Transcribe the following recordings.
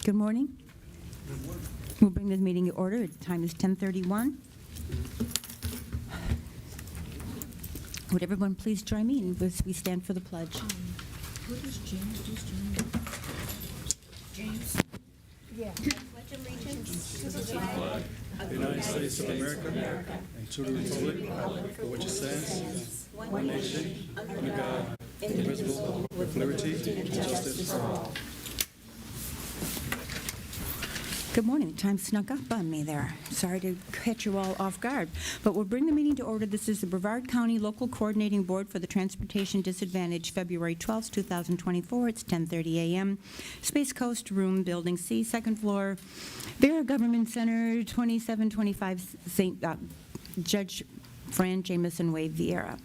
Good morning. We'll bring the meeting to order. The time is 10:31. Would everyone please join me as we stand for the pledge? What does James do? James? Yeah. Pledge allegiance to the flag The United States of America and to the republic for which it stands, one nation, under God, indivisible, with liberty and justice for all. Good morning. Time snuck up on me there. Sorry to catch you all off guard. But we'll bring the meeting to order. This is the Brevard County Local Coordinating Board for the Transportation Disadvantaged, February 12, 2024. It's 10:30 a.m. Space Coast Room, Building C, second floor, Vera Government Center, 2725 St. Judge Fran Jameson Way, Vieira.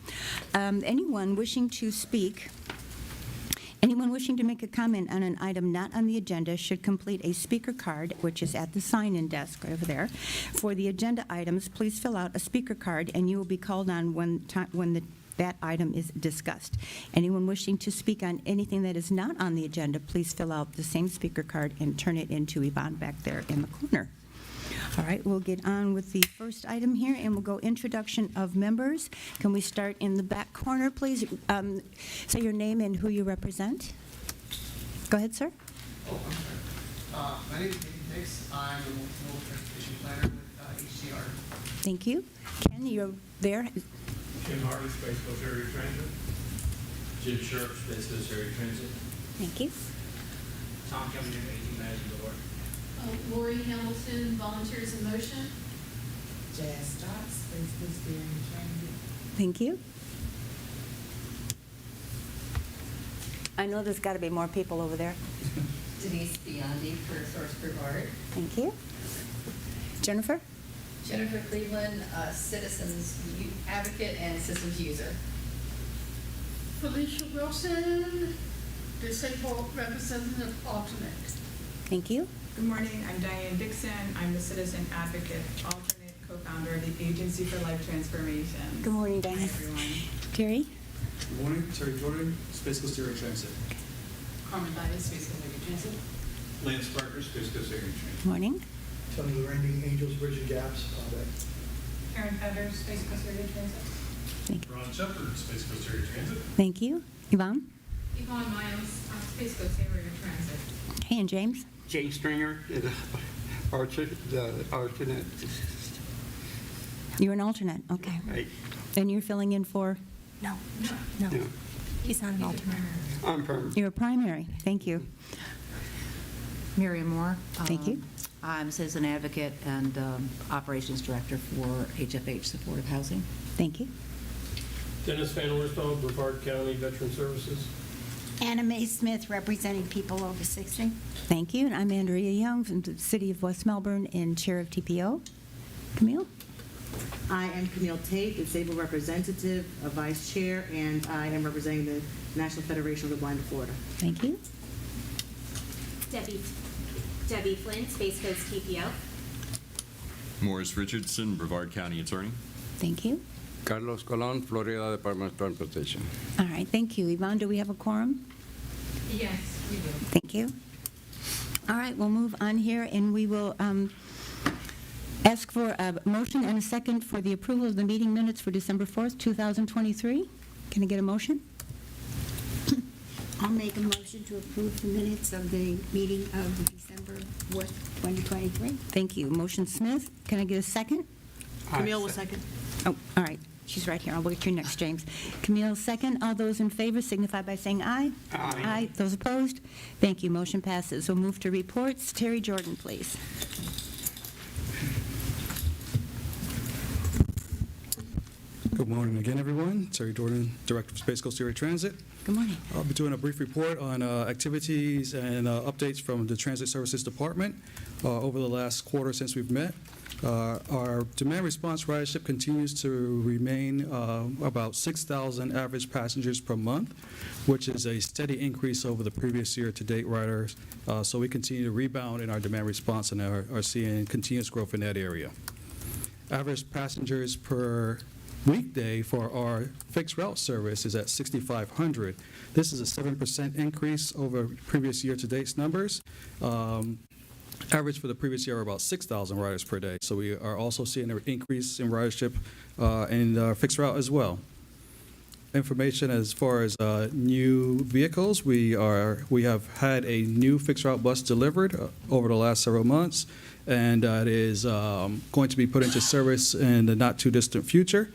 Anyone wishing to speak? Anyone wishing to make a comment on an item not on the agenda should complete a speaker card, which is at the sign-in desk over there. For the agenda items, please fill out a speaker card, and you will be called on when that item is discussed. Anyone wishing to speak on anything that is not on the agenda, please fill out the same speaker card and turn it into Yvonne back there in the corner. All right, we'll get on with the first item here, and we'll go introduction of members. Can we start in the back corner, please? Say your name and who you represent. Go ahead, sir. My name is Nathan Dix. I'm a multimodal transportation planner with HCR. Thank you. Ken, you're there. Jim Harvey, Space Coast Area Transit. Jim Sharp, Space Coast Area Transit. Thank you. Tom Kemmer, 18 Madison Boulevard. Lori Hamilton, Volunteers in Motion. Jazz Stotts, Space Coast Area Transit. Thank you. I know there's got to be more people over there. Denise Biondi for Source Brevard. Thank you. Jennifer? Jennifer Cleveland, Citizens Advocate and Systems User. Felicia Wilson, Disabled Representative Alternate. Thank you. Good morning, I'm Diane Dixon. I'm the Citizen Advocate, alternate co-founder of the Agency for Life Transformation. Good morning, Diane. Hi, everyone. Terry? Good morning, Terry Jordan, Space Coast Area Transit. Carmen Bias, Space Coast Area Transit. Lance Parker, Space Coast Area Transit. Morning. Tony Lorendi, Angels, Bridge and Gaps. Karen Feathers, Space Coast Area Transit. Thank you. Ron Shepard, Space Coast Area Transit. Thank you. Yvonne? Yvonne Miles, Space Coast Area Transit. Hey, and James? Jay Stringer, the alternate. You're an alternate, okay. Right. And you're filling in for? No. No, He's not an alternate. I'm perm. You're a primary. Thank you. Miriam Moore. Thank you. I'm Citizen Advocate and Operations Director for HFH Supportive Housing. Thank you. Dennis Van Oorstone, Brevard County Veteran Services. Anna Mae Smith, representing people over 60. Thank you. And I'm Andrea Young from the City of West Melbourne and Chair of TPO. Camille? I am Camille Tate, Disabled Representative, a Vice Chair, and I am representing the National Federation of the Blind of Florida. Thank you. Debbie Flynn, Space Coast TPO. Morris Richardson, Brevard County Attorney. Thank you. Carlos Colon, Florida Department of Transportation. All right, thank you. Yvonne, do we have a quorum? Yes, we do. Thank you. All right, we'll move on here, and we will ask for a motion and a second for the approval of the meeting minutes for December 4th, 2023. Can I get a motion? I'll make a motion to approve the minutes of the meeting of December 4th, 2023. Thank you. Motion Smith. Can I get a second? Camille will second. Oh, all right. She's right here. I'll look at you next, James. Camille, second. All those in favor signify by saying aye. Aye. Those opposed? Thank you. Motion passes. We'll move to reports. Terry Jordan, please. Good morning again, everyone. Terry Jordan, Director of Space Coast Area Transit. Good morning. I'll be doing a brief report on activities and updates from the Transit Services Department over the last quarter since we've met. Our demand response ridership continues to remain about 6,000 average passengers per month, which is a steady increase over the previous year-to-date riders. So we continue to rebound in our demand response and are seeing continuous growth in that area. Average passengers per weekday for our fixed route service is at 6,500. This is a 7% increase over previous year-to-date numbers. Average for the previous year are about 6,000 riders per day. So we are also seeing an increase in ridership in our fixed route as well. Information as far as new vehicles, we have had a new fixed route bus delivered over the last several months, and it is going to be put into service in the not too distant future.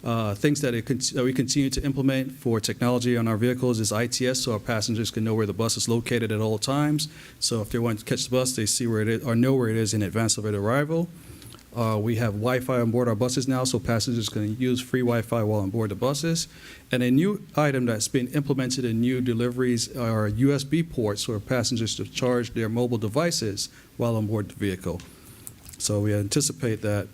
Things that we continue to implement for technology on our vehicles is ITS, so our passengers can know where the bus is located at all times. So if they want to catch the bus, they see where it is or know where it is in advance of its arrival. We have Wi-Fi on board our buses now, so passengers can use free Wi-Fi while on board the buses. And a new item that's been implemented in new deliveries are USB ports for passengers to charge their mobile devices while on board the vehicle. So we anticipate that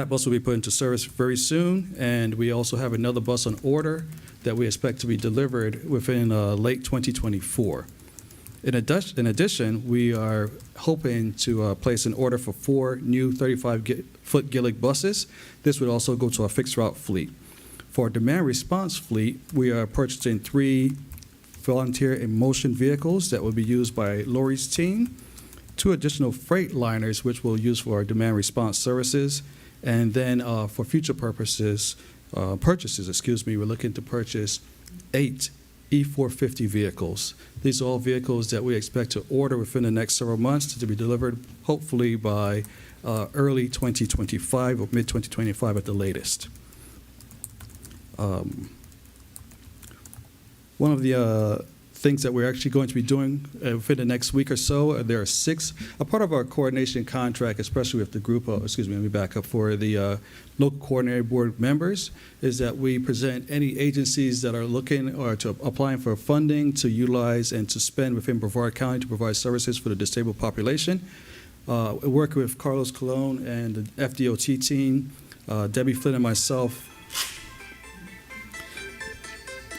bus will be put into service very soon, and we also have another bus on order that we expect to be delivered within late 2024. In addition, we are hoping to place an order for 4 new 35-foot Gillig buses. This would also go to our fixed route fleet. For our demand response fleet, we are purchasing 3 volunteer in motion vehicles that will be used by Lori's team, 2 additional freight liners, which we'll use for our demand response services, and then for future purposes, we're looking to purchase 8 E450 vehicles. These are all vehicles that we expect to order within the next several months to be delivered, hopefully by early 2025 or mid-2025 at the latest. One of the things that we're actually going to be doing within the next week or so, there are 6, a part of our coordination contract, especially with the group of, let me back up, for the local coordinator board members, is that we present any agencies that are looking or to applying for funding to utilize and to spend within Brevard County to provide services for the disabled population. Working with Carlos Colon and the FDOT team, Debbie Flynn and myself,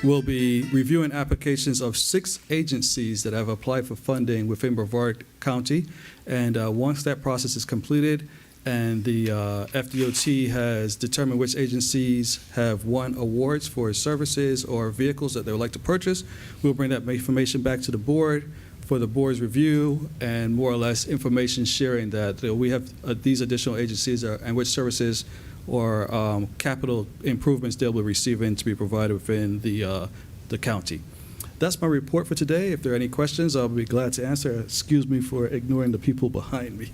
we'll be reviewing applications of 6 agencies that have applied for funding within Brevard County. And once that process is completed and the FDOT has determined which agencies have won awards for services or vehicles that they would like to purchase, we'll bring that information back to the board for the board's review and more or less information sharing that we have these additional agencies and which services or capital improvements they'll be receiving to be provided within the county. That's my report for today. If there are any questions, I'll be glad to answer. Excuse me for ignoring the people behind me.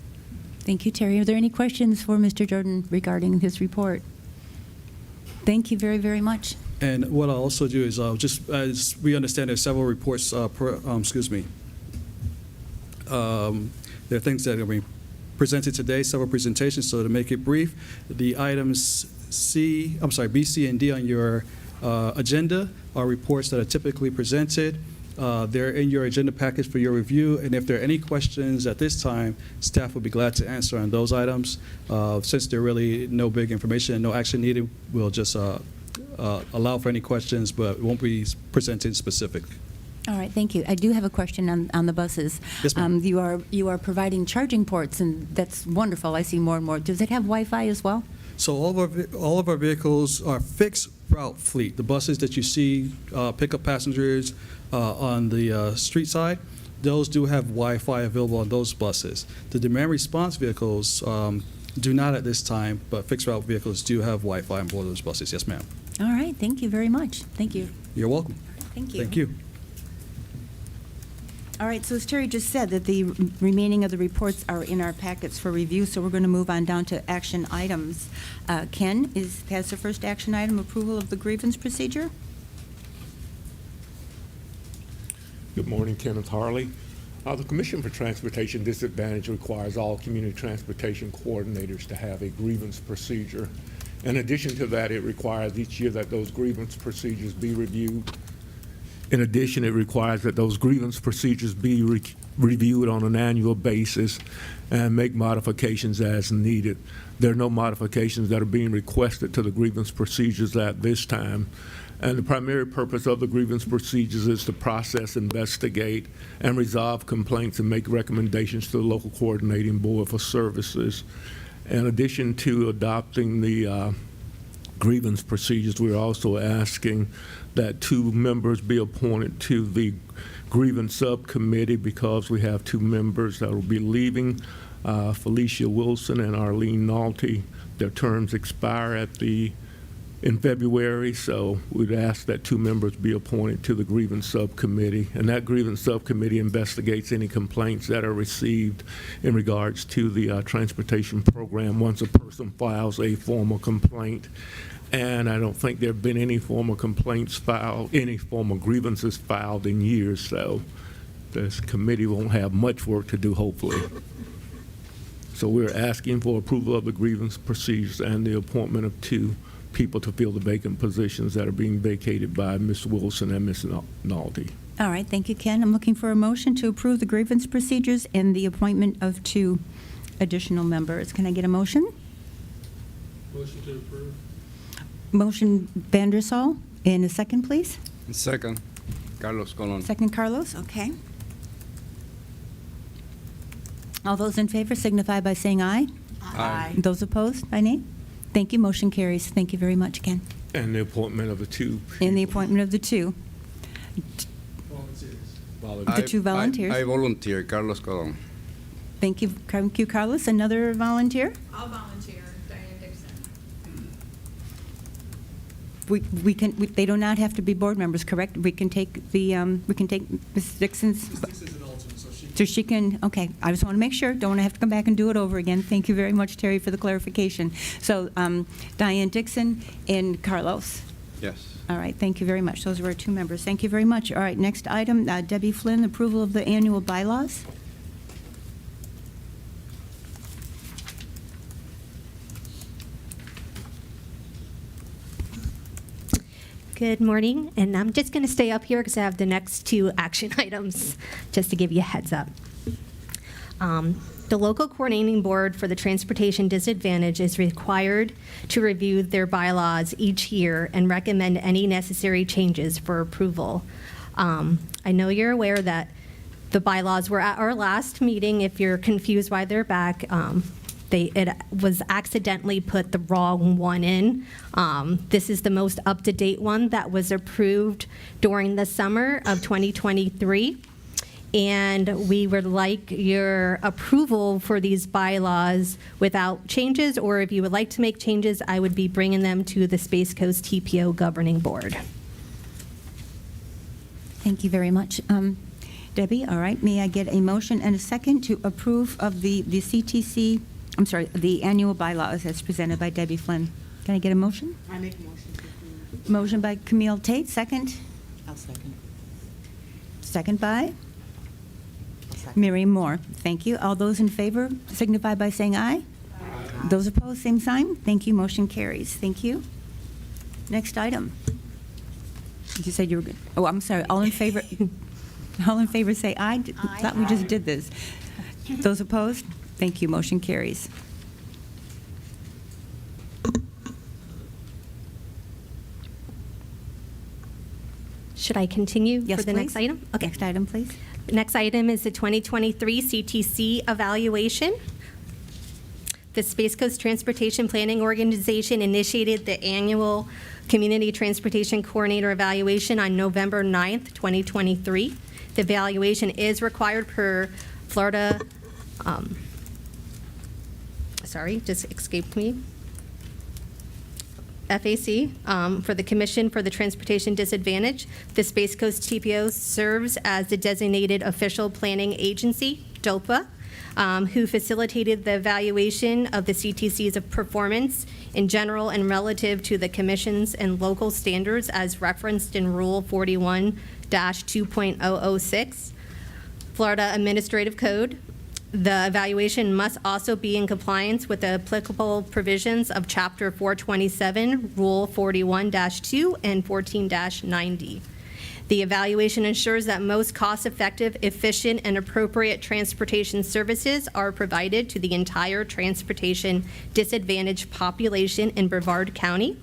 Thank you, Terry. Are there any questions for Mr. Jordan regarding his report? Thank you very, very much. And what I'll also do is just as we understand there's several reports, there are things that are being presented today, several presentations, so to make it brief, the items B, C, and D on your agenda are reports that are typically presented. They're in your agenda package for your review, and if there are any questions at this time, staff will be glad to answer on those items. Since there are really no big information and no action needed, we'll just allow for any questions, but it won't be presenting specific. All right, thank you. I do have a question on the buses. Yes, ma'am. You are providing charging ports, and that's wonderful. I see more and more. Does it have Wi-Fi as well? So all of our vehicles are fixed route fleet. The buses that you see pick up passengers on the street side, those do have Wi-Fi available on those buses. The demand response vehicles do not at this time, but fixed route vehicles do have Wi-Fi on board those buses. Yes, ma'am. All right, thank you very much. Thank you. You're welcome. Thank you. Thank you. All right, so as Terry just said, that the remaining of the reports are in our packets for review, so we're going to move on down to action items. Ken has the first action item, approval of the grievance procedure. Good morning, Kenneth Harley. The Commission for Transportation Disadvantage requires all community transportation coordinators to have a grievance procedure. In addition to that, it requires each year that those grievance procedures be reviewed. In addition, it requires that those grievance procedures be reviewed on an annual basis and make modifications as needed. There are no modifications that are being requested to the grievance procedures at this time. And the primary purpose of the grievance procedures is to process, investigate, and resolve complaints and make recommendations to the local coordinating board for services. In addition to adopting the grievance procedures, we're also asking that 2 members be appointed to the grievance subcommittee because we have 2 members that will be leaving, Felicia Wilson and Arlene Naughty. Their terms expire in February, so we'd ask that 2 members be appointed to the grievance subcommittee, and that grievance subcommittee investigates any complaints that are received in regards to the transportation program once a person files a formal complaint. and I don't think there have been any form of complaints filed, any form of grievances filed in years, so this committee won't have much work to do, hopefully. So we're asking for approval of the grievance procedures and the appointment of 2 people to fill the vacant positions that are being vacated by Ms. Wilson and Ms. Nalty. All right, thank you, Ken. I'm looking for a motion to approve the grievance procedures and the appointment of 2 additional members. Can I get a motion? Motion to approve. Motion Vandersall, and a second, please. Second, Carlos Colon. Second, Carlos, okay. All those in favor signify by saying aye. Aye. Those opposed, by nay? Thank you, motion carries. Thank you very much, Ken. And the appointment of the 2 And the appointment of the 2. Volunteers. The 2 volunteers. I volunteer, Carlos Colon. Thank you, Carlos. Another volunteer? I'll volunteer, Diane Dixon. They do not have to be board members, correct? We can take Ms. Dixon's. So she can, okay, I just want to make sure, don't want to have to come back and do it over again. Thank you very much, Terry, for the clarification. So Diane Dixon and Carlos. Yes. All right, thank you very much. Those were our 2 members. Thank you very much. All right, next item, Debbie Flynn, approval of the annual bylaws. Good morning, and I'm just going to stay up here because I have the next 2 action items, just to give you a heads up. The local coordinating board for the transportation disadvantage is required to review their bylaws each year and recommend any necessary changes for approval. I know you're aware that the bylaws were at our last meeting. If you're confused why they're back, it was accidentally put the wrong one in. This is the most up-to-date one that was approved during the summer of 2023. And we would like your approval for these bylaws without changes, or if you would like to make changes, I would be bringing them to the Space Coast TPO Governing Board. Thank you very much. Debbie, all right, may I get a motion and a second to approve of the CTC, I'm sorry, the annual bylaws as presented by Debbie Flynn? Can I get a motion? I make a motion to approve. Motion by Camille Tate, second. I'll second. Second by? Miriam Moore. Thank you. All those in favor signify by saying aye. Aye. Those opposed, same sign. Thank you. Motion carries. Thank you. Next item. You said you were good. Oh, I'm sorry. All in favor? All in favor say aye. Aye. Thought we just did this. Those opposed? Thank you. Motion carries. Should I continue Yes, for the next please. item? Okay. Next item, please. The next item is the 2023 CTC evaluation. The Space Coast Transportation Planning Organization initiated the annual Community Transportation Coordinator Evaluation on November 9th, 2023. The evaluation is required per Florida, just escaped me. FAC, for the Commission for the Transportation Disadvantage. The Space Coast TPO serves as the designated official planning agency, DOPA, who facilitated the evaluation of the CTC's of performance in general and relative to the Commission's and local standards as referenced in Rule 41-2.006, Florida Administrative Code. The evaluation must also be in compliance with the applicable provisions of Chapter 427, Rule 41-2, and 14-90. The evaluation ensures that most cost-effective, efficient, and appropriate transportation services are provided to the entire transportation disadvantaged population in Brevard County.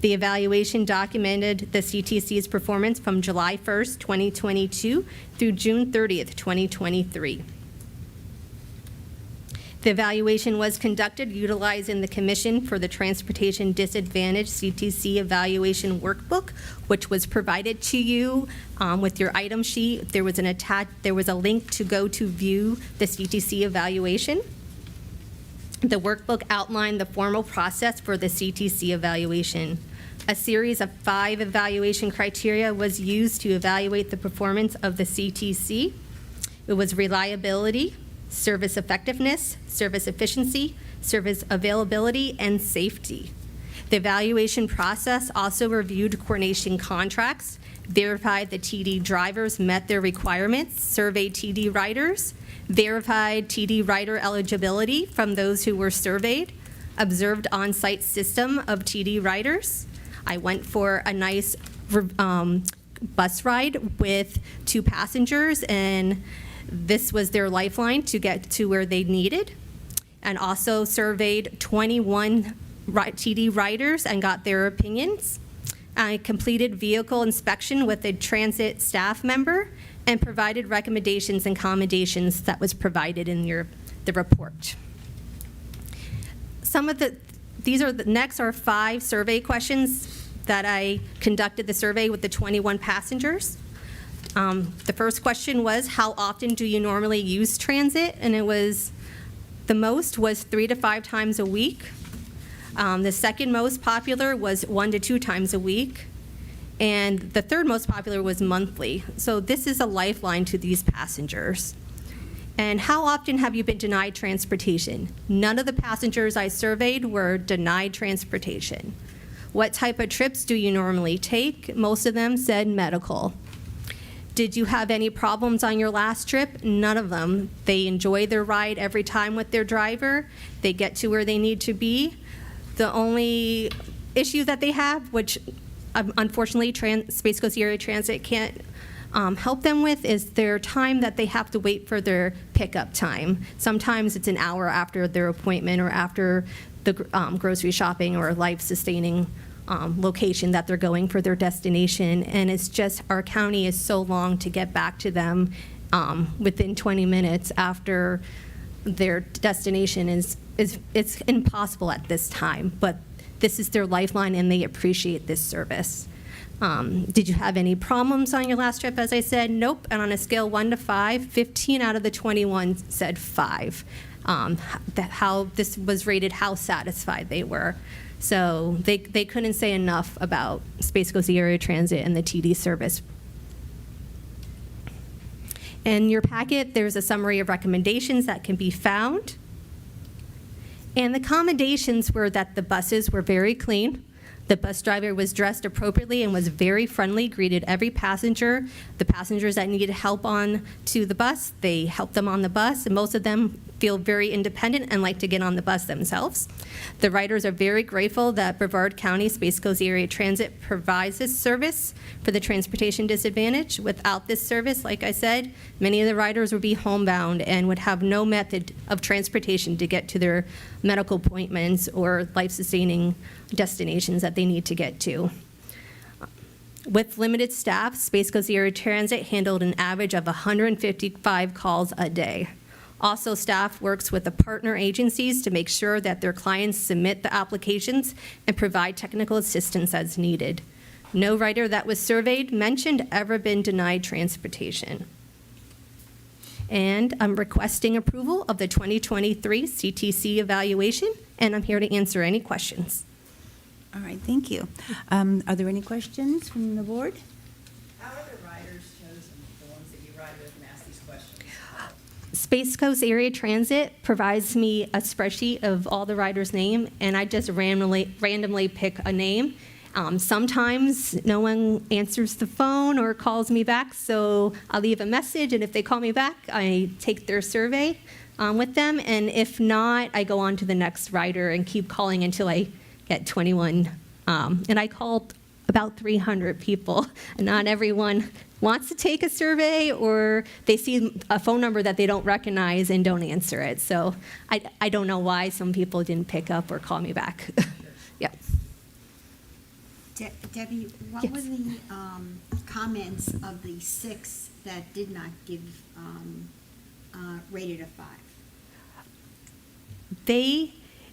The evaluation documented the CTC's performance from July 1st, 2022 through June 30th, 2023. The evaluation was conducted utilizing the Commission for the Transportation Disadvantaged CTC Evaluation Workbook, which was provided to you with your item sheet. There was a link to go to view the CTC evaluation. The workbook outlined the formal process for the CTC evaluation. A series of 5 evaluation criteria was used to evaluate the performance of the CTC. It was reliability, service effectiveness, service efficiency, service availability, and safety. The evaluation process also reviewed coordination contracts, verified the TD drivers met their requirements, surveyed TD riders, verified TD rider eligibility from those who were surveyed, observed on-site system of TD riders. I went for a nice bus ride with 2 passengers, and this was their lifeline to get to where they needed. And also surveyed 21 TD riders and got their opinions. I completed vehicle inspection with a transit staff member and provided recommendations and accommodations that was provided in the report. Next are 5 survey questions that I conducted the survey with the 21 passengers. The first question was, how often do you normally use transit? And the most was 3 to 5 times a week. The second most popular was 1 to 2 times a week. And the third most popular was monthly. So this is a lifeline to these passengers. And how often have you been denied transportation? None of the passengers I surveyed were denied transportation. What type of trips do you normally take? Most of them said medical. Did you have any problems on your last trip? None of them. They enjoy their ride every time with their driver. They get to where they need to be. The only issue that they have, which unfortunately Space Coast Area Transit can't help them with, is their time that they have to wait for their pickup time. Sometimes it's an hour after their appointment or after the grocery shopping or life-sustaining location that they're going for their destination. And it's just, our county is so long to get back to them within 20 minutes after their destination it's impossible at this time, but this is their lifeline and they appreciate this service. Did you have any problems on your last trip? As I said, nope. And on a scale 1 to 5, 15 out of the 21 said 5. How this was rated, how satisfied they were. So they couldn't say enough about Space Coast Area Transit and the TD service. In your packet, there's a summary of recommendations that can be found. And the accommodations were that the buses were very clean. The bus driver was dressed appropriately and was very friendly, greeted every passenger. The passengers that needed help on to the bus, they helped them on the bus, and most of them feel very independent and like to get on the bus themselves. The riders are very grateful that Brevard County Space Coast Area Transit provides this service for the transportation disadvantaged. Without this service, like I said, many of the riders would be homebound and would have no method of transportation to get to their medical appointments or life-sustaining destinations that they need to get to. With limited staff, Space Coast Area Transit handled an average of 155 calls a day. Also, staff works with the partner agencies to make sure that their clients submit the applications and provide technical assistance as needed. No rider that was surveyed mentioned ever been denied transportation. And I'm requesting approval of the 2023 CTC evaluation, and I'm here to answer any questions. All right, thank you. Are there any questions from the board? How are the riders chosen, the ones that you ride with and ask these questions? Space Coast Area Transit provides me a spreadsheet of all the riders' name, and I just randomly pick a name. Sometimes no one answers the phone or calls me back, so I'll leave a message, and if they call me back, I take their survey with them, and if not, I go on to the next rider and keep calling until I get 21. And I called about 300 people, and not everyone wants to take a survey, or they see a phone number that they don't recognize and don't answer it. So I don't know why some people didn't pick up or call me back. Yeah. Debbie, what Yes. were the comments of the 6 that did not give rated a 5?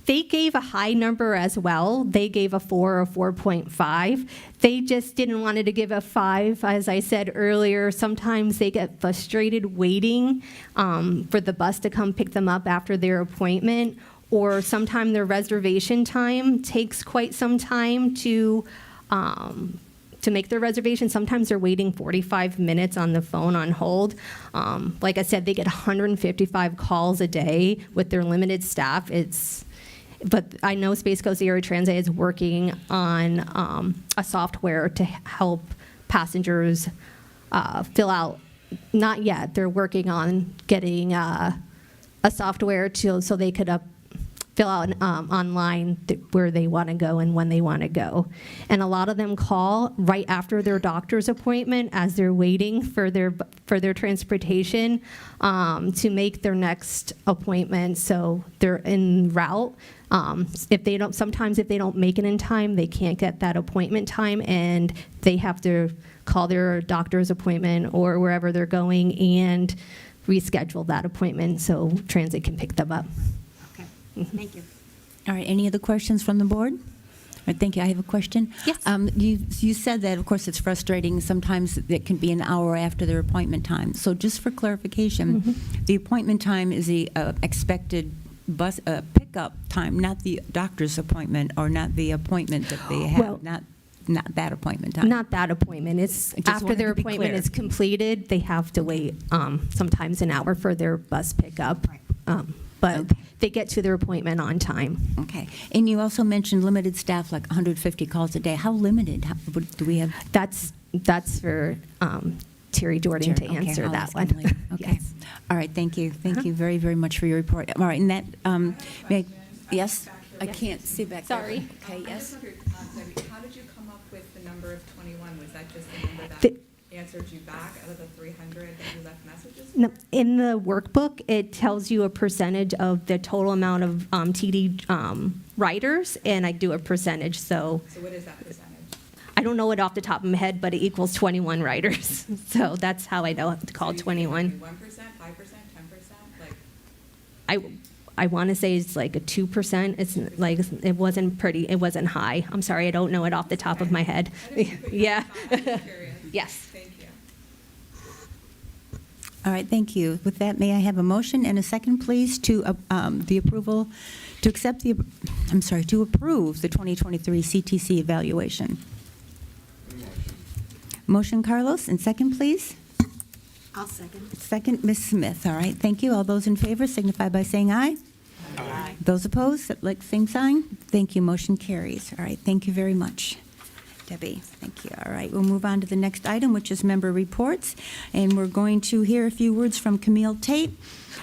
They gave a high number as well. They gave a 4 or 4.5. They just didn't want to give a 5. As I said earlier, sometimes they get frustrated waiting for the bus to come pick them up after their appointment, or sometimes their reservation time takes quite some time to make their reservation. Sometimes they're waiting 45 minutes on the phone on hold. Like I said, they get 155 calls a day with their limited staff. but I know Space Coast Area Transit is working on a software to help passengers fill out. Not yet. They're working on getting a software so they could fill out online where they want to go and when they want to go. And a lot of them call right after their doctor's appointment as they're waiting for their transportation to make their next appointment. So they're en route. Sometimes if they don't make it in time, they can't get that appointment time, and they have to call their doctor's appointment or wherever they're going and reschedule that appointment so transit can pick them up. Thank you. All right, any other questions from the board? All right, thank you. I have a question. Yes. You said that, of course, it's frustrating. Sometimes it can be an hour after their appointment time. So just for clarification, the appointment time is the expected bus pickup time, not the doctor's appointment or not the appointment that they have, Well, not that appointment time. Not that appointment. It's I just after wanted their to be appointment clear. is completed, they have to wait sometimes an hour for their bus pickup. But Okay. they get to their appointment on time. Okay. And you also mentioned limited staff, like 150 calls a day. How limited? Do we have? That's for Terry Jordan to Okay, answer I'll that ask one. him later. Okay. Yes. All right, thank you. Thank you very, very much for your report. All right, and that, yes? I can't see back there. Sorry. Okay, I yes? just wondered, Debbie, how did you come up with the number of 21? Was that just the number that The- answered you back out of the 300 that you left messages for? No, in the workbook, it tells you a percentage of the total amount of TD riders, and I do a percentage, so So what is that percentage? I don't know it off the top of my head, but it equals 21 riders. So that's how I know to call So you 21. think 1%, 5%, 10%? Like, I want to say it's like a 2%. It's like, it wasn't high. I'm sorry, I don't know it off the top of my head. I didn't put you on the Yeah. spot. I'm just curious. Yes. Thank you. All right, thank you. With that, may I have a motion and a second, please, to the approval, to accept the, to approve the 2023 CTC evaluation? Motion, Carlos, and second, please. I'll second. Second, Ms. Smith. All right, thank you. All those in favor signify by saying aye. Aye. Those opposed, like same sign. Thank you, motion carries. All right, thank you very much, Debbie. Thank you. All right, we'll move on to the next item, which is member reports, and we're going to hear a few words from Camille Tate.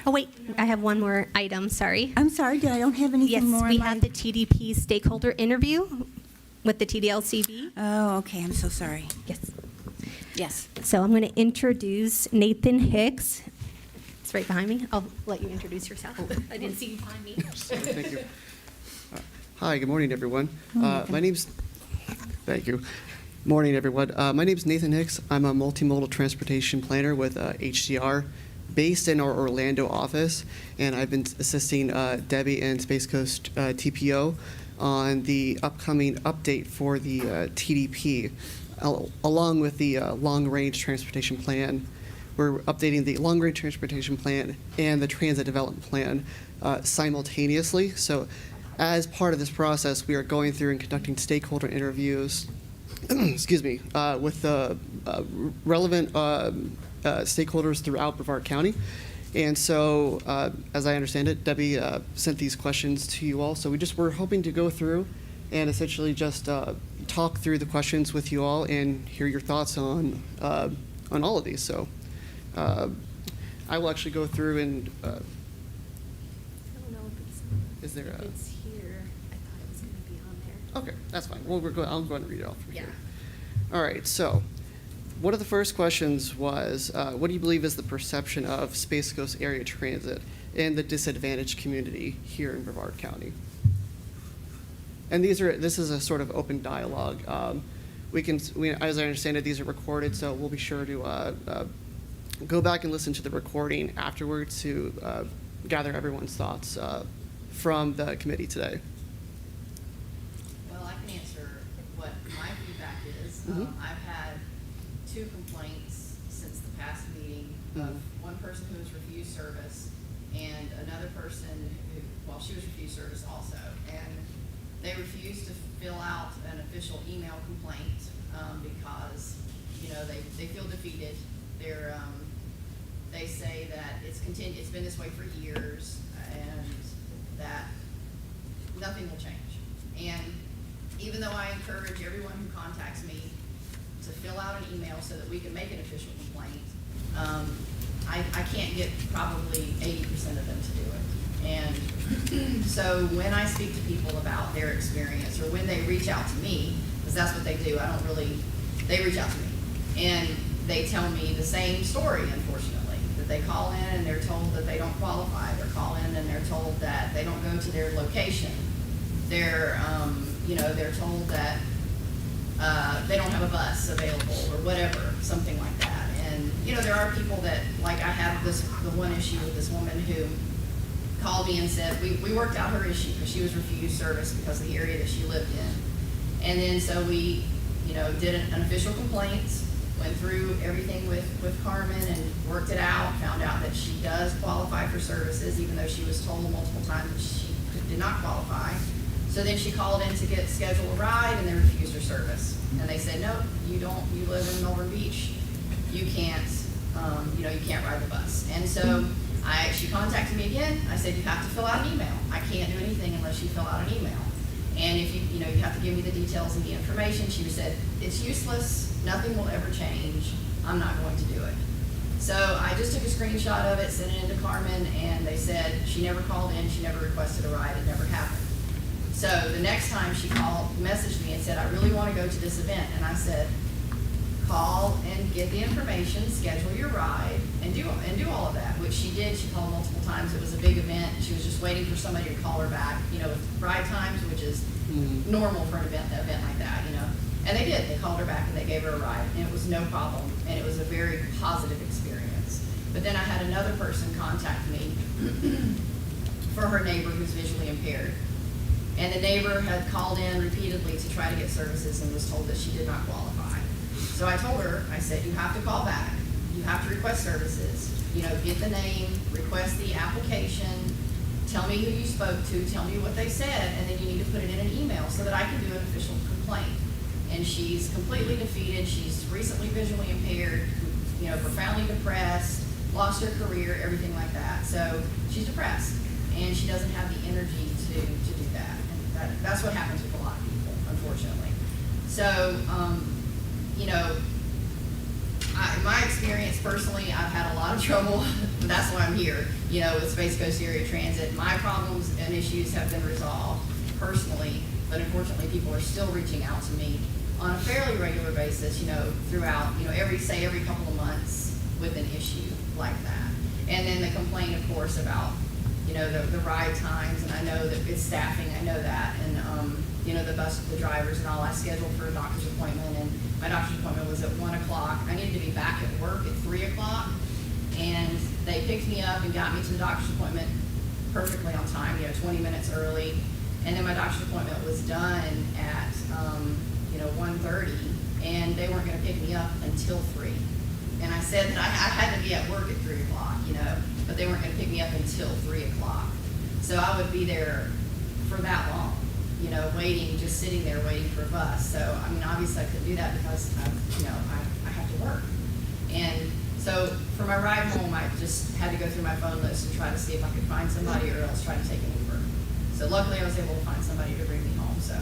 Oh, wait, I have one more item, sorry. I'm sorry, I don't have anything Yes, more. we on have my- the TDP stakeholder interview with the TDLCB. Oh, okay, I'm so sorry. Yes. Yes. So I'm going to introduce Nathan Hicks. It's right behind me. I'll let you introduce yourself. I didn't see you behind me. Thank you. Hi, good morning, everyone. Thank you. Morning, everyone. My name's Nathan Hicks. I'm a multimodal transportation planner with HCR, based in our Orlando office, and I've been assisting Debbie and Space Coast TPO on the upcoming update for the TDP, along with the long-range transportation plan. We're updating the long-range transportation plan and the transit development plan simultaneously. So as part of this process, we are going through and conducting stakeholder interviews excuse me, with the relevant stakeholders throughout Brevard County. And so, as I understand it, Debbie sent these questions to you all. So we're hoping to go through and essentially just talk through the questions with you all and hear your thoughts on all of these. So I will actually go through and, I don't know if is there a? it's here. I thought it was going to be on there. Okay, that's fine. Well, I'll go ahead and read it off from Yeah. here. All right, so one of the first questions was, what do you believe is the perception of Space Coast Area Transit in the disadvantaged community here in Brevard County? And this is a sort of open dialogue. As I understand it, these are recorded, so we'll be sure to go back and listen to the recording afterwards to gather everyone's thoughts from the committee today. Well, I can answer what my feedback is. I've had 2 complaints since the past meeting of one person who was refused service and another person who, well, she was refused service also. And they refused to fill out an official email complaint because, they feel defeated. They say that it's been this way for years and that nothing will change. And even though I encourage everyone who contacts me to fill out an email so that we can make an official complaint, I can't get probably 80% of them to do it. And so when I speak to people about their experience, or when they reach out to me, because that's what they do, they reach out to me, and they tell me the same story, unfortunately, that they call in and they're told that they don't qualify, they're call in and they're told that they don't go to their location, they're told that they don't have a bus available, or whatever, something like that. And, there are people that, like I have the one issue with this woman who called me and said, we worked out her issue because she was refused service because of the area that she lived in. And then so we, did an official complaint, went through everything with Carmen and worked it out, found out that she does qualify for services, even though she was told multiple times that she did not qualify. So then she called in to schedule a ride, and they refused her service. And they said, no, you live in Melbourne Beach, you can't ride the bus. And so she contacted me again. I said, you have to fill out an email. I can't do anything unless you fill out an email. And if you have to give me the details and the information. She said, it's useless, nothing will ever change, I'm not going to do it. So I just took a screenshot of it, sent it into Carmen, and they said she never called in, she never requested a ride, it never happened. So the next time she messaged me and said, I really want to go to this event. And I said, call and get the information, schedule your ride, and do all of that, which she did. She called multiple times. It was a big event. She was just waiting for somebody to call her back, with ride times, which is normal for an event like that, And they did. They called her back and they gave her a ride, and it was no problem, and it was a very positive experience. But then I had another person contact me for her neighbor who's visually impaired. And the neighbor had called in repeatedly to try to get services and was told that she did not qualify. So I told her, I said, you have to call back. You have to request services. Get the name, request the application, tell me who you spoke to, tell me what they said, and then you need to put it in an email so that I can do an official complaint. And she's completely defeated. She's recently visually impaired, profoundly depressed, lost her career, everything like that. So she's depressed, and she doesn't have the energy to do that. And that's what happens with a lot of people, unfortunately. So, in my experience personally, I've had a lot of trouble, but that's why I'm here, with Space Coast Area Transit. My problems and issues have been resolved personally, but unfortunately people are still reaching out to me on a fairly regular basis, throughout, every couple of months with an issue like that. And then the complaint, of course, about, the ride times, and I know that it's staffing, I know that, and, the drivers and all. I scheduled for a doctor's appointment, and my doctor's appointment was at 1 o'clock. I needed to be back at work at 3 o'clock, and they picked me up and got me to the doctor's appointment perfectly on time, 20 minutes early. And then my doctor's appointment was done at, 1:30, and they weren't going to pick me up until 3. And I said that I had to be at work at 3 o'clock, but they weren't going to pick me up until 3 o'clock. So I would be there for that long, just sitting there waiting for a bus. So, obviously I couldn't do that because, I have to work. And so for my ride home, I just had to go through my phone list and try to see if I could find somebody, or else try to take an Uber. So luckily I was able to find somebody to bring me home. So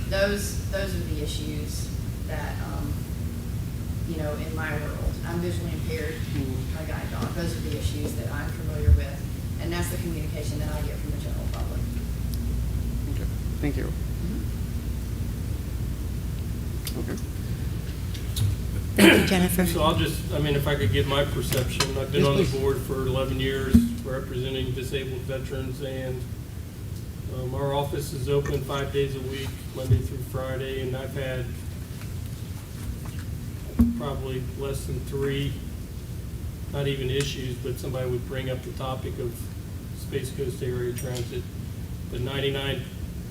those are the issues that, in my world. I'm visually impaired, my guide dog. Those are the issues that I'm familiar with. And that's the communication that I get from the general public. Okay, thank you. Okay. Thank you, Jennifer. So I'll just, if I could give my perception, I've been on the board for 11 years representing disabled veterans, and our office is open 5 days a week, Monday through Friday, and I've had probably less than 3, not even issues, but somebody would bring up the topic of Space Coast Area Transit. But 99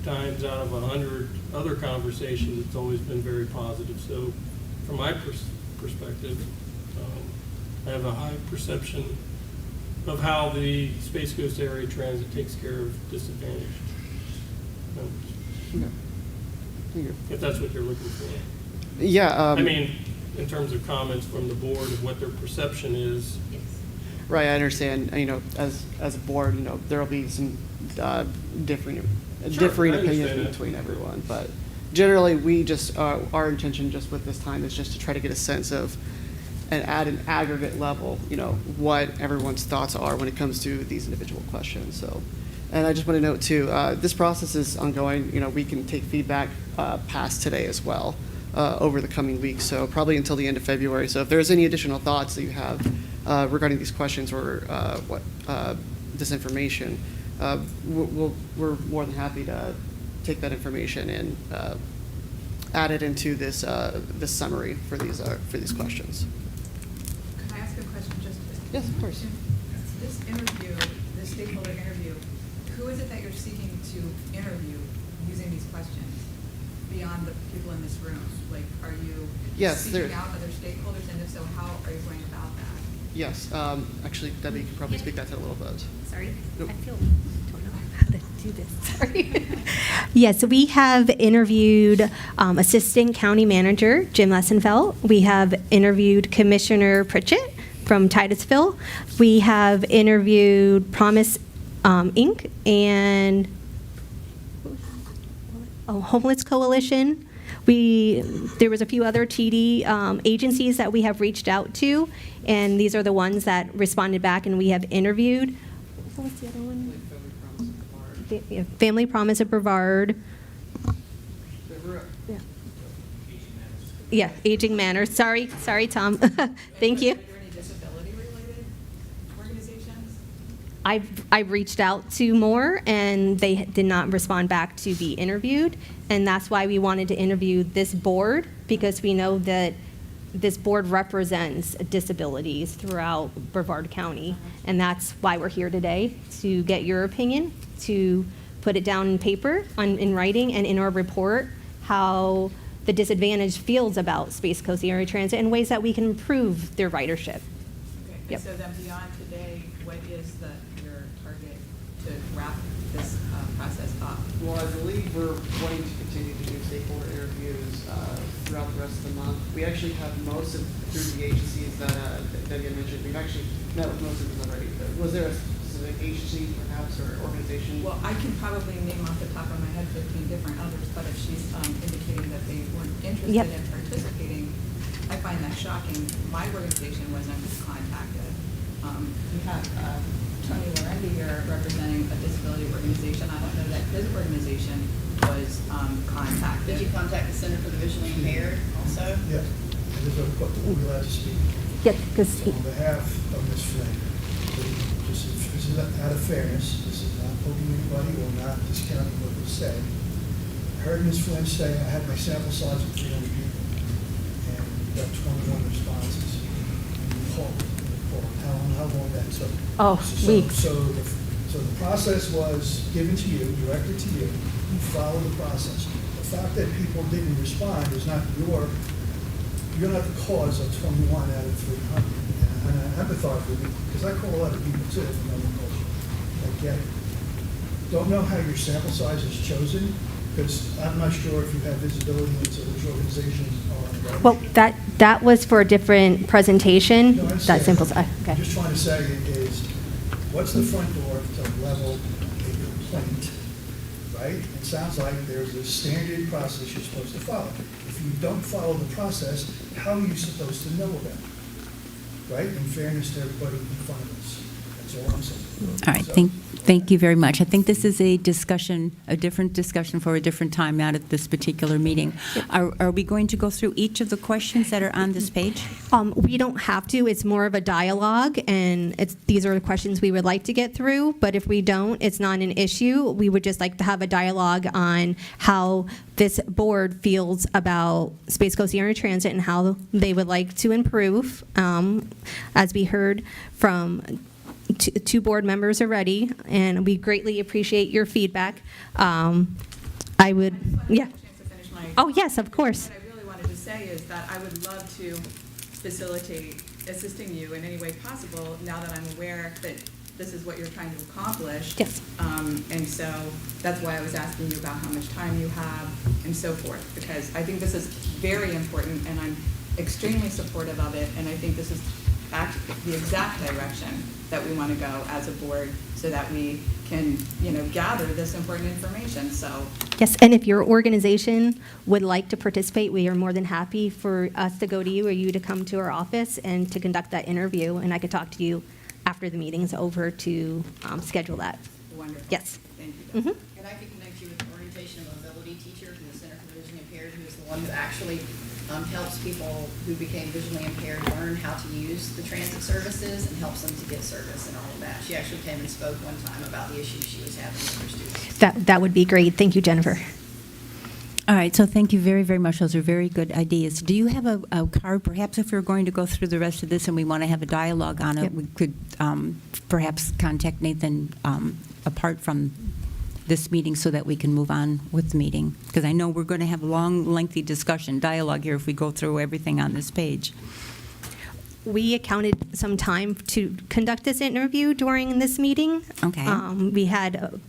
times out of 100 other conversations, it's always been very positive. So from my perspective, I have a high perception of how the Space Coast Area Transit takes care of disadvantaged members. Okay. If that's what you're looking for. Yeah. In terms of comments from the board of what their perception is. Yes. Right, I understand. As a board, there will be some different differing I opinions understand that. between everyone. But generally, we just, our intention just with this time is just to try to get a sense of, and at an aggregate level, what everyone's thoughts are when it comes to these individual questions. So, and I just want to note too, this process is ongoing. We can take feedback past today as well over the coming weeks. So probably until the end of February. So if there's any additional thoughts that you have regarding these questions or this information, we're more than happy to take that information and add it into this summary for these questions. Could I ask a question just? Yes, of course. This interview, this stakeholder interview, who is it that you're seeking to interview using these questions beyond the people in this room? Like, are you Yes, seeking out other stakeholders, and if so, how are you going about that? Yes. Actually, Debbie can probably speak that to a little bit. Sorry, Nope. I don't know how to do this, sorry. Yes, we have interviewed Assistant County Manager Jim Lessenfeld. We have interviewed Commissioner Pritchett from Titusville. We have interviewed Promise Inc. and Homeless Coalition. There was a few other TD agencies that we have reached out to, and these are the ones that responded back and we have interviewed. What was the other one? Family Promise of Brevard. Yeah. Yeah, Aging Manor. Sorry, Tom. Thank you. Are there any disability-related organizations? I've reached out to more, and they did not respond back to be interviewed, and that's why we wanted to interview this board, because we know that this board represents disabilities throughout Brevard County, and that's why we're here today, to get your opinion, to put it down in paper, in writing, and in our report, how the disadvantaged feels about Space Coast Area Transit and ways that we can improve their ridership. Okay, Yep. and so then beyond today, what is your target to wrap this process up? Well, I believe we're wanting to continue to do stakeholder interviews throughout the rest of the month. We actually have most of through the agencies that you mentioned. We've actually met with most of them already. Was there a specific agency, perhaps, or organization? Well, I can probably name off the top of my head 15 different others, but if she's indicating that they weren't interested Yep. in participating, I find that shocking. My organization wasn't contacted. We have Tony Lorendi here representing a disability organization. I don't know that his organization was contacted. Did you contact the Center for the Visually Impaired also? Yes, and this is what we're allowed to speak. Yes, because So on behalf of Ms. Flynn, this is out of fairness, this is not poking anybody or not discounting what was said. I heard Ms. Flynn say, I had my sample size of 300 people, and we got 21 responses. And we called, how long that took. Oh, weeks. So the process was given to you, directed to you, you follow the process. The fact that people didn't respond is not you're not the cause of 21 out of 300. And I empathize with you, because I call a lot of people too from Nova Scotia. I get it. Don't know how your sample size is chosen, because I'm not sure if you have visibility into which organizations are. well, that was for a different presentation. No, I That understand. simple. I'm Okay. just trying to say is, what's the front door to level a complaint, right? It sounds like there's a standard process you're supposed to follow. If you don't follow the process, how are you supposed to know about it? Right? In fairness to everybody in front of us. That's all I'm saying. All right, So- thank you very much. I think this is a discussion, a different discussion for a different time, not at this particular meeting. Are we going to go through each of the questions that are on this page? We don't have to. It's more of a dialogue, and these are the questions we would like to get through. But if we don't, it's not an issue. We would just like to have a dialogue on how this board feels about Space Coast Area Transit and how they would like to improve. As we heard from two board members already, and we greatly appreciate your feedback. I would, yeah. Oh, yes, of course. What I really wanted to say is that I would love to facilitate assisting you in any way possible now that I'm aware that this is what you're trying to accomplish. Yes. And so that's why I was asking you about how much time you have and so forth, because I think this is very important and I'm extremely supportive of it, and I think this is the exact direction that we want to go as a board so that we can, gather this important information, so. Yes, and if your organization would like to participate, we are more than happy for us to go to you or you to come to our office and to conduct that interview, and I could talk to you after the meeting's over to schedule that. Wonderful. Yes. Thank you. Mhm. And I could connect you with the orientation and mobility teacher from the Center for Visually Impaired, who is the one who actually helps people who became visually impaired learn how to use the transit services and helps them to get service and all of that. She actually came and spoke one time about the issues she was having with her students. That would be great. Thank you, Jennifer. All right, so thank you very, very much. Those are very good ideas. Do you have a card? Perhaps if we're going to go through the rest of this and we want to have a dialogue on it, Yep. we could perhaps contact Nathan apart from this meeting so that we can move on with the meeting. Because I know we're going to have a long, lengthy discussion, dialogue here if we go through everything on this page. We accounted some time to conduct this interview during this meeting. Okay. We had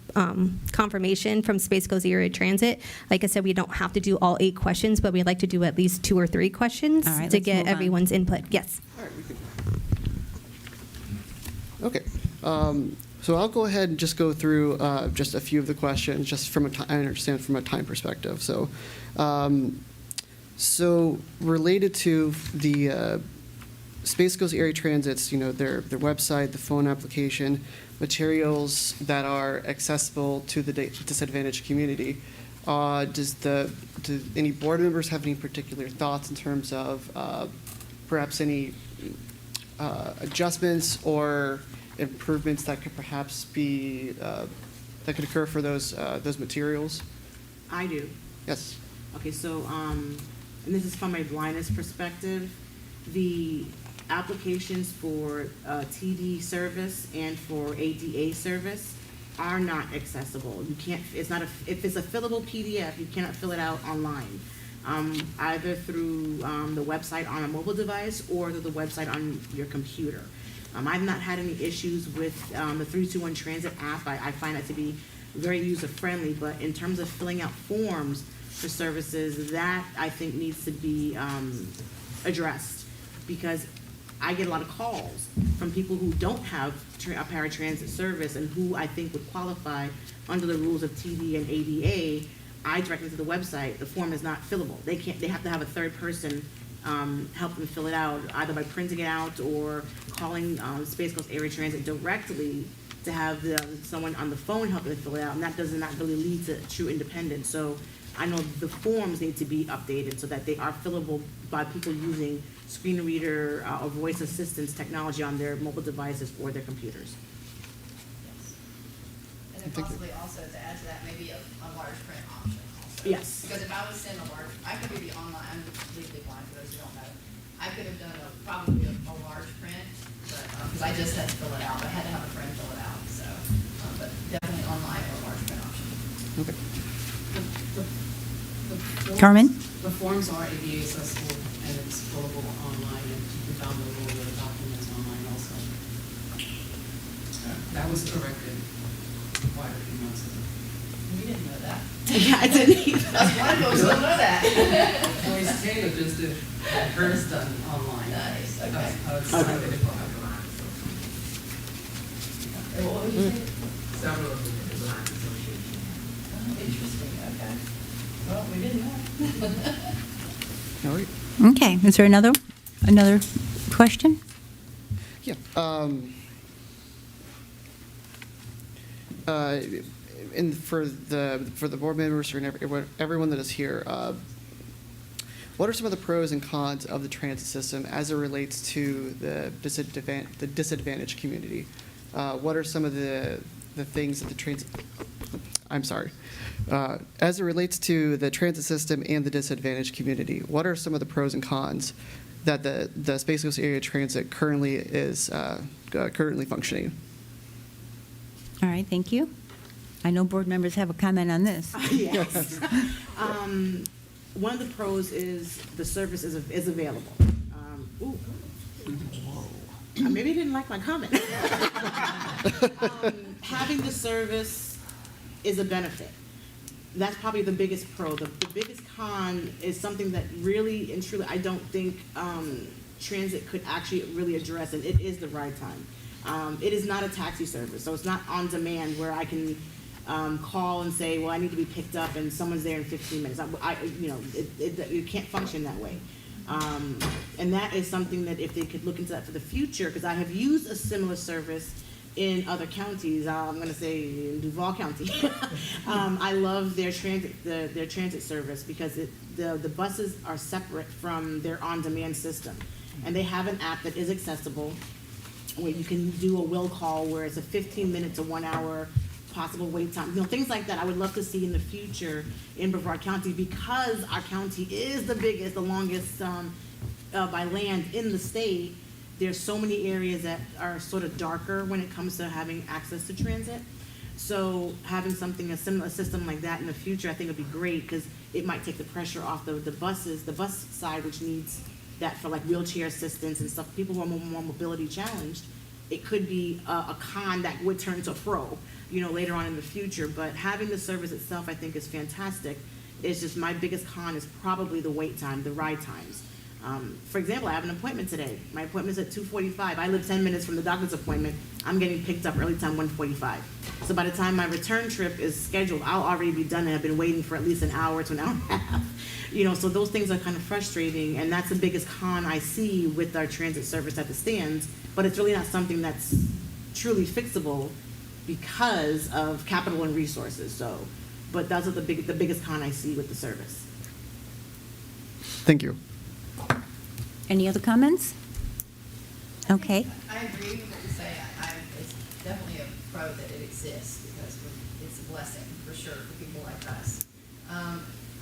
confirmation from Space Coast Area Transit. Like I said, we don't have to do all 8 questions, but we'd like to do at least 2 or 3 questions All right, to let's get move on. everyone's input. Yes. All right, we can. Okay. So I'll go ahead and just go through just a few of the questions, just from I understand from a time perspective. So, so related to the Space Coast Area Transit's, their website, the phone application, materials that are accessible to the disadvantaged community. Do any board members have any particular thoughts in terms of perhaps any adjustments or improvements that could perhaps be that could occur for those materials? I do. Yes. Okay, so, and this is from a blindness perspective, the applications for TD service and for ADA service are not accessible. You can't, if it's a fillable PDF, you cannot fill it out online, either through the website on a mobile device or through the website on your computer. I've not had any issues with the 321 Transit app. I find it to be very user-friendly, but in terms of filling out forms for services, that I think needs to be addressed, because I get a lot of calls from people who don't have a paratransit service and who I think would qualify under the rules of TD and ADA. I direct them to the website. The form is not fillable. They have to have a third person help them fill it out, either by printing it out or calling Space Coast Area Transit directly to have someone on the phone help them fill it out, and that does not really lead to true independence. So I know the forms need to be updated so that they are fillable by people using screen reader or voice assistance technology on their mobile devices or their computers. And then possibly also to add to that, maybe a large print option also. Yes. Because if I was sending a large, I could do the online, I'm completely blind for those who don't know. I could have done probably a large print, but, because I just had to fill it out, I had to have a friend fill it out, so, but definitely online or a large print option. Okay. Carmen? The forms are ADA accessible and it's fillable online, and you can download all the documents online also. That was corrected quite a few months ago. We didn't know that. Yeah, I didn't either. That's one of those who don't know that. Joyce Taylor just did hers done online. Nice, okay. Okay. And what would you say? Several of them are design association. Oh, interesting, okay. Well, we didn't know. All right. Okay, is there another question? Yeah. And for the board members or everyone that is here, what are some of the pros and cons of the transit system as it relates to the disadvantaged community? What are some of the things that the transit? I'm sorry. As it relates to the transit system and the disadvantaged community, what are some of the pros and cons that the Space Coast Area Transit currently is currently functioning? All right, thank you. I know board members have a comment on this. Yes. One of the pros is the service is available. Ooh. Maybe you didn't like my comment. Having the service is a benefit. That's probably the biggest pro. The biggest con is something that really and truly I don't think transit could actually really address, and it is the ride time. It is not a taxi service, so it's not on demand where I can call and say, well, I need to be picked up and someone's there in 15 minutes. It can't function that way. And that is something that if they could look into that for the future, because I have used a similar service in other counties, I'm going to say in Duval County. I love their transit service because the buses are separate from their on-demand system. And they have an app that is accessible where you can do a will call where it's a 15-minute to 1 hour possible wait time. Things like that I would love to see in the future in Brevard County because our county is the biggest, the longest by land in the state. There's so many areas that are sort of darker when it comes to having access to transit. So having a similar system like that in the future, I think would be great because it might take the pressure off the buses, the bus side, which needs that for like wheelchair assistance and stuff. People who are more mobility challenged, it could be a con that would turn to a pro, later on in the future. But having the service itself, I think, is fantastic. It's just my biggest con is probably the wait time, the ride times. For example, I have an appointment today. My appointment's at 2:45. I live 10 minutes from the doctor's appointment. I'm getting picked up early time 1:45. So by the time my return trip is scheduled, I'll already be done and have been waiting for at least an hour to an hour and a half. So those things are kind of frustrating, and that's the biggest con I see with our transit service at the stands. But it's really not something that's truly fixable because of capital and resources. But those are the biggest con I see with the service. Thank you. Any other comments? Okay. I agree with what you say. It's definitely a pro that it exists because it's a blessing for sure for people like us.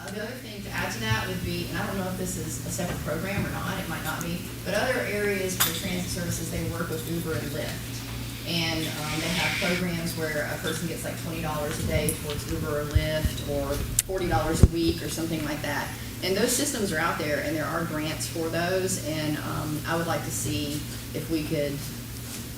The other thing to add to that would be, and I don't know if this is a separate program or not, it might not be, but other areas for transit services, they work with Uber and Lyft. And they have programs where a person gets like $20 a day towards Uber or Lyft or $40 a week or something like that. And those systems are out there, and there are grants for those. And I would like to see if we could,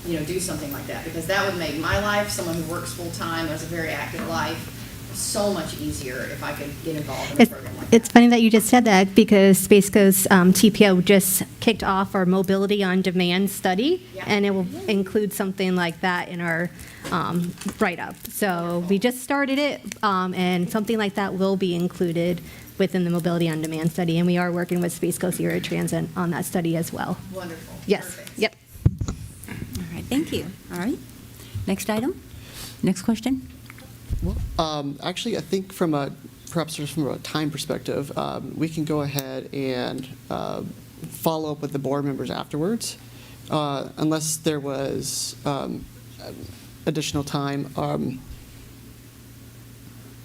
do something like that, because that would make my life, someone who works full time, has a very active life, so much easier if I could get involved in a program like that. It's funny that you just said that because Space Coast TPO just kicked off our Mobility on Demand study, and it will include something like that in our write-up. So we just started it, and something like that will be included within the Mobility on Demand study, and we are working with Space Coast Area Transit on that study as well. Wonderful. Yes. Perfect. Yep. All right, thank you. All right. Next item? Next question? Actually, I think perhaps just from a time perspective, we can go ahead and follow up with the board members afterwards, unless there was additional time.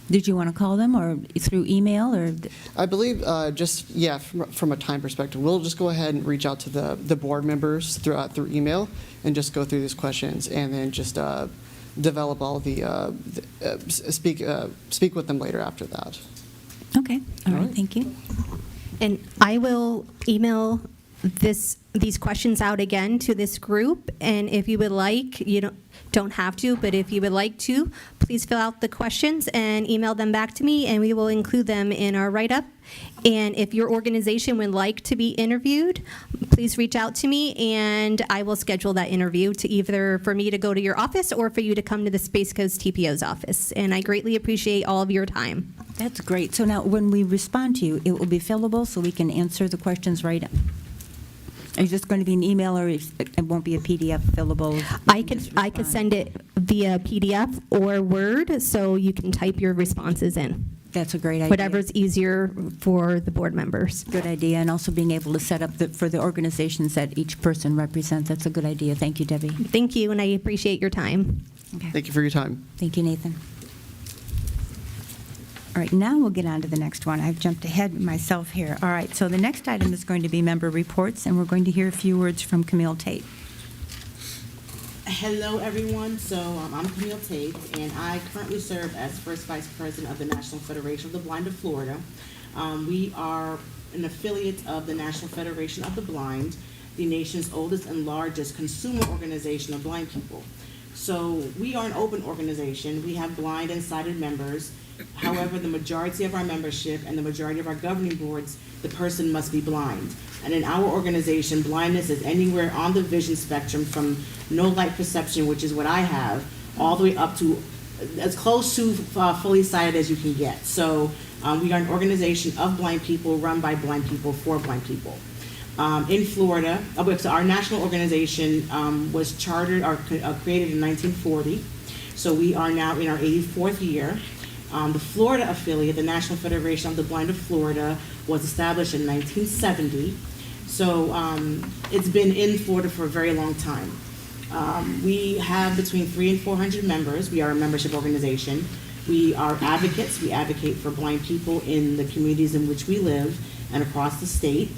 Did you want to call them or through email or? I believe from a time perspective, we'll just go ahead and reach out to the board members through email and just go through these questions and then just develop all speak with them later after that. Okay, all right, thank you. And I will email these questions out again to this group, and if you would like, you don't have to, but if you would like to, please fill out the questions and email them back to me, and we will include them in our write-up. And if your organization would like to be interviewed, please reach out to me, and I will schedule that interview to either for me to go to your office or for you to come to the Space Coast TPO's office. And I greatly appreciate all of your time. That's great. So now when we respond to you, it will be fillable so we can answer the questions right. Is this going to be an email or it won't be a PDF fillable? I could send it via PDF or Word, so you can type your responses in. That's a great idea. Whatever's easier for the board members. Good idea, and also being able to set up for the organizations that each person represents. That's a good idea. Thank you, Debbie. Thank you, and I appreciate your time. Okay. Thank you for your time. Thank you, Nathan. All right, now we'll get on to the next one. I've jumped ahead myself here. All right, so the next item is going to be member reports, and we're going to hear a few words from Camille Tate. Hello, everyone. So I'm Camille Tate, and I currently serve as First Vice President of the National Federation of the Blind of Florida. We are an affiliate of the National Federation of the Blind, the nation's oldest and largest consumer organization of blind people. So we are an open organization. We have blind and sighted members. However, the majority of our membership and the majority of our governing boards, the person must be blind. And in our organization, blindness is anywhere on the vision spectrum from no light perception, which is what I have, all the way up to as close to fully sighted as you can get. So we are an organization of blind people, run by blind people, for blind people. In Florida, so our national organization was chartered or created in 1940. So we are now in our 84th year. The Florida affiliate, the National Federation of the Blind of Florida, was established in 1970. So it's been in Florida for a very long time. We have between 300 and 400 members. We are a membership organization. We are advocates. We advocate for blind people in the communities in which we live and across the state.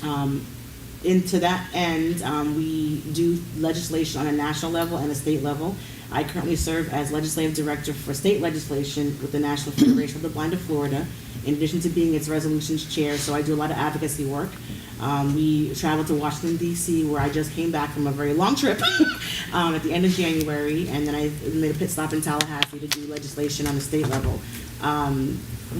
To that end, we do legislation on a national level and a state level. I currently serve as legislative director for state legislation with the National Federation of the Blind of Florida, in addition to being its resolutions chair, so I do a lot of advocacy work. We traveled to Washington, D.C., where I just came back from a very long trip at the end of January, and then I made a pit stop in Tallahassee to do legislation on the state level.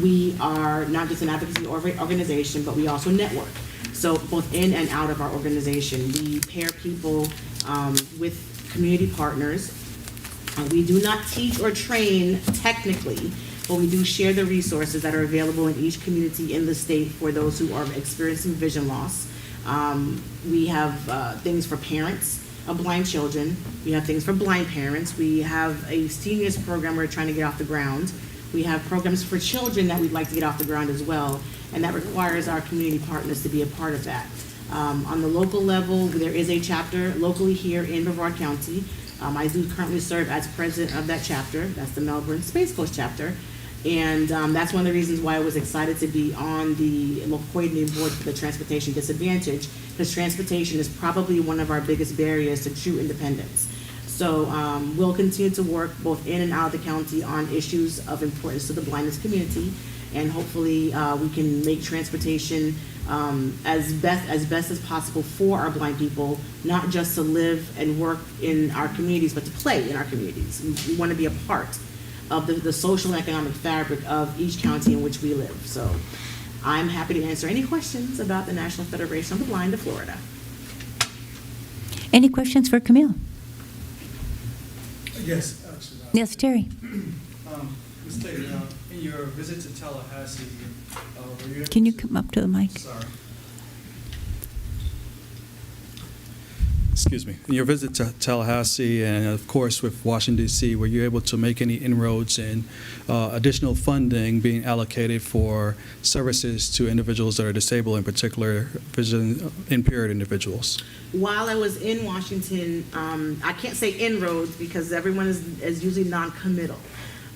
We are not just an advocacy organization, but we also network. So both in and out of our organization, we pair people with community partners. We do not teach or train technically, but we do share the resources that are available in each community in the state for those who are experiencing vision loss. We have things for parents of blind children. We have things for blind parents. We have a seniors program we're trying to get off the ground. We have programs for children that we'd like to get off the ground as well, and that requires our community partners to be a part of that. On the local level, there is a chapter locally here in Brevard County. I do currently serve as president of that chapter. That's the Melbourne Space Coast chapter. And that's one of the reasons why I was excited to be on the local coordinating board for the transportation disadvantage, because transportation is probably one of our biggest barriers to true independence. So we'll continue to work both in and out of the county on issues of importance to the blindness community, and hopefully we can make transportation as best as possible for our blind people, not just to live and work in our communities, but to play in our communities. We want to be a part of the social and economic fabric of each county in which we live. So I'm happy to answer any questions about the National Federation of the Blind of Florida. Any questions for Camille? Yes, actually. Yes, Terry. Ms. Taylor, in your visit to Tallahassee, were you... Can you come up to the mic? Sorry. Excuse me. In your visit to Tallahassee and, of course, with Washington, D.C., were you able to make any inroads in additional funding being allocated for services to individuals that are disabled, in particular vision-impaired individuals? While I was in Washington, I can't say inroads because everyone is usually non-committal.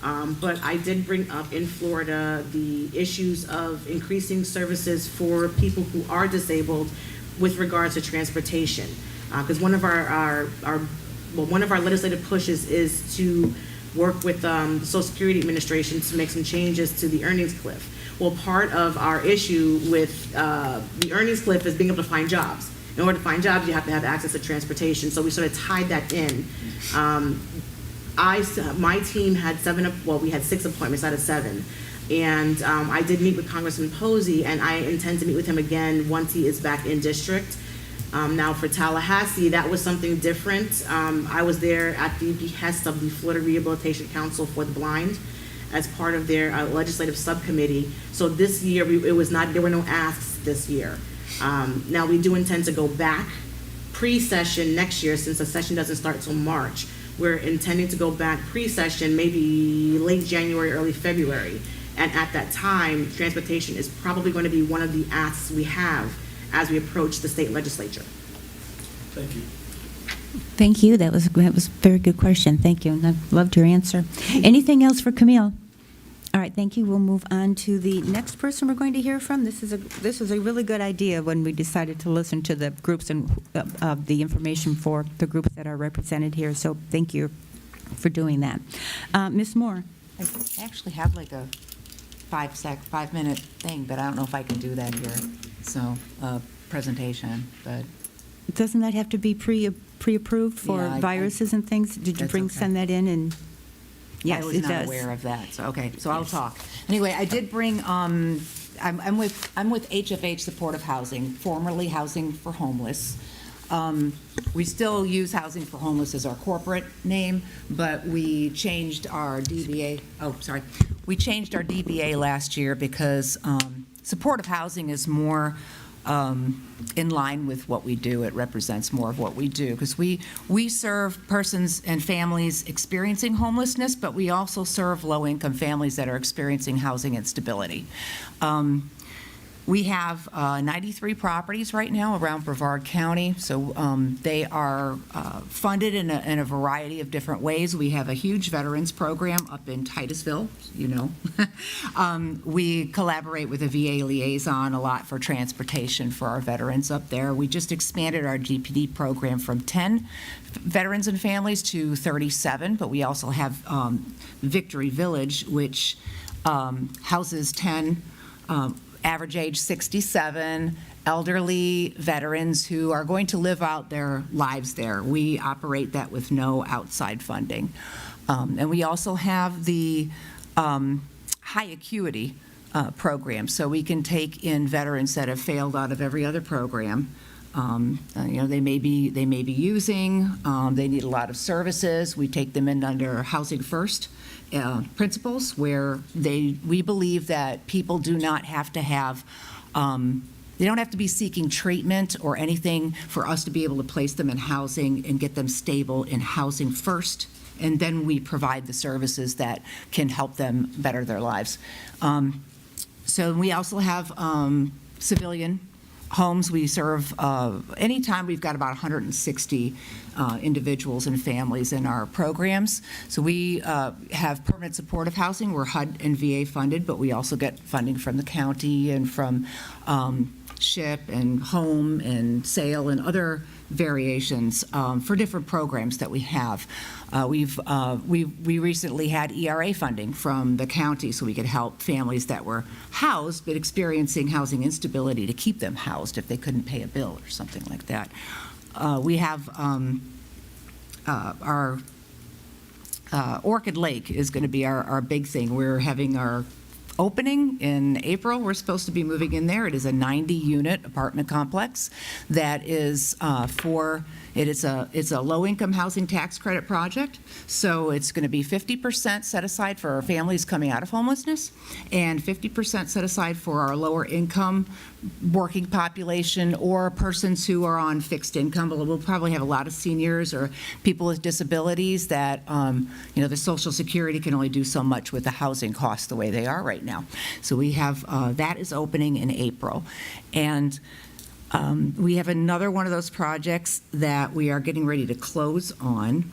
But I did bring up in Florida the issues of increasing services for people who are disabled with regards to transportation. Because one of our legislative pushes is to work with the Social Security Administration to make some changes to the earnings cliff. Well, part of our issue with the earnings cliff is being able to find jobs. In order to find jobs, you have to have access to transportation. So we sort of tied that in. My team had we had 6 appointments out of 7. And I did meet with Congressman Posey, and I intend to meet with him again once he is back in district. Now for Tallahassee, that was something different. I was there at the behest of the Florida Rehabilitation Council for the Blind as part of their legislative subcommittee. So this year, there were no asks this year. Now we do intend to go back pre-session next year, since the session doesn't start till March. We're intending to go back pre-session, maybe late January, early February. And at that time, transportation is probably going to be one of the asks we have as we approach the state legislature. Thank you. Thank you. That was a very good question. Thank you. And I loved your answer. Anything else for Camille? All right, thank you. We'll move on to the next person we're going to hear from. This was a really good idea when we decided to listen to the groups and the information for the groups that are represented here. So thank you for doing that. Ms. Moore. I actually have like a 5-minute thing, but I don't know if I can do that here. So, presentation, but doesn't that have to be pre-approved for Yeah, viruses and things? Did you That's okay. send that in? And yes, I was it not does. aware of that, so, okay, so I'll talk. Anyway, I did bring, I'm with HFH Supportive Housing, formerly Housing for Homeless. We still use Housing for Homeless as our corporate name, but we changed our DBA, we changed our DBA last year because supportive housing is more in line with what we do. It represents more of what we do, because we serve persons and families experiencing homelessness, but we also serve low-income families that are experiencing housing instability. We have 93 properties right now around Brevard County, so they are funded in a variety of different ways. We have a huge veterans program up in Titusville, you know. We collaborate with a VA liaison a lot for transportation for our veterans up there. We just expanded our GPD program from 10 veterans and families to 37, but we also have Victory Village, which houses 10 average age 67, elderly veterans who are going to live out their lives there. We operate that with no outside funding. And we also have the high acuity program, so we can take in veterans that have failed out of every other program. You know, they may be using, they need a lot of services. We take them in under Housing First principles, where we believe that people do not have to have, they don't have to be seeking treatment or anything for us to be able to place them in housing and get them stable in Housing First, and then we provide the services that can help them better their lives. So we also have civilian homes. We serve, anytime we've got about 160 individuals and families in our programs. So we have permanent supportive housing. We're HUD and VA funded, but we also get funding from the county and from SHIP and home and sale and other variations for different programs that we have. We recently had ERA funding from the county so we could help families that were housed but experiencing housing instability to keep them housed if they couldn't pay a bill or something like that. We have our Orchid Lake is going to be our big thing. We're having our opening in April. We're supposed to be moving in there. It is a 90-unit apartment complex that is it's a low-income housing tax credit project. So it's going to be 50% set aside for our families coming out of homelessness and 50% set aside for our lower income working population or persons who are on fixed income. We'll probably have a lot of seniors or people with disabilities that, you know, the Social Security can only do so much with the housing costs the way they are right now. So we have, that is opening in April. And we have another one of those projects that we are getting ready to close on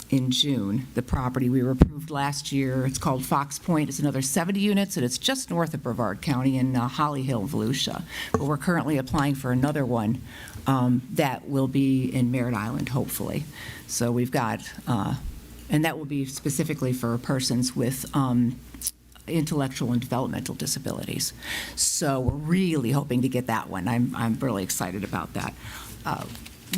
in June. The property we were approved last year, it's called Fox Point. It's another 70 units, and it's just north of Brevard County in Holly Hill, Volusia. But we're currently applying for another one that will be in Merritt Island, hopefully. So we've got, and that will be specifically for persons with intellectual and developmental disabilities. So we're really hoping to get that one. I'm really excited about that.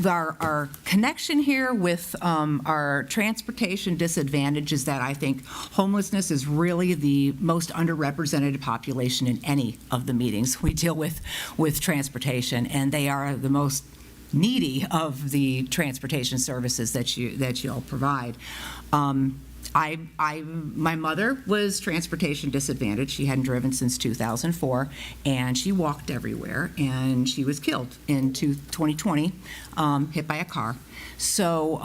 Our connection here with our transportation disadvantage is that I think homelessness is really the most underrepresented population in any of the meetings we deal with transportation, and they are the most needy of the transportation services that you all provide. My mother was transportation disadvantaged. She hadn't driven since 2004, and she walked everywhere, and she was killed in 2020, hit by a car. So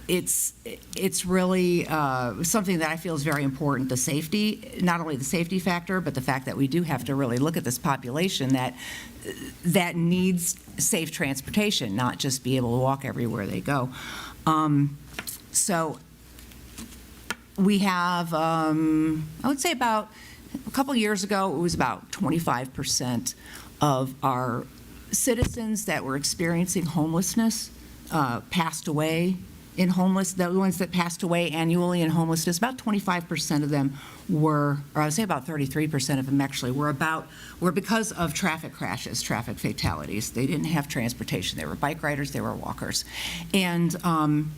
it's really something that I feel is very important, the safety, not only the safety factor, but the fact that we do have to really look at this population that needs safe transportation, not just be able to walk everywhere they go. So we have, I would say about a couple years ago, it was about 25% of our citizens that were experiencing homelessness passed away in homeless, the ones that passed away annually in homelessness, about 25% of them were, or I would say about 33% of them actually, were because of traffic crashes, traffic fatalities. They didn't have transportation. They were bike riders, they were walkers. And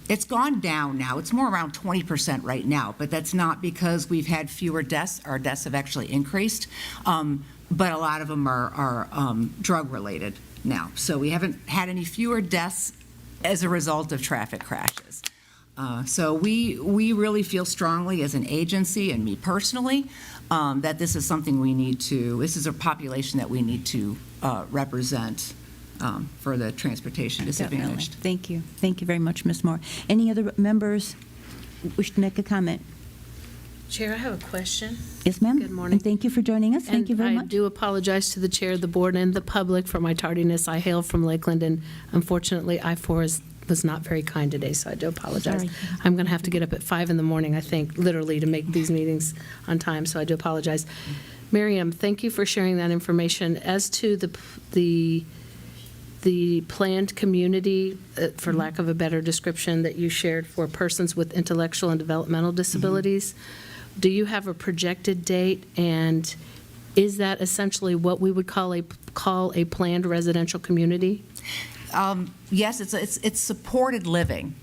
it's gone down now. It's more around 20% right now, but that's not because we've had fewer deaths. Our deaths have actually increased, but a lot of them are drug-related now. So we haven't had any fewer deaths as a result of traffic crashes. So we really feel strongly as an agency, and me personally, that this is something this is a population that we need to represent for the transportation disadvantaged. Definitely. Thank you. Thank you very much, Ms. Moore. Any other members wish to make a comment? Chair, I have a question. Yes, ma'am. Good morning. And thank you for joining us. Thank you very I much. do apologize to the chair of the board and the public for my tardiness. I hail from Lakeland, and unfortunately, I-4 was not very kind today, so I do apologize. Sorry. I'm going to have to get up at 5 in the morning, I think, literally, to make these meetings on time, so I do apologize. Miriam, thank you for sharing that information. As to the planned community, for lack of a better description, that you shared for persons with intellectual and developmental disabilities, do you have a projected date, and is that essentially what we would call a planned residential community? Yes, it's supported living.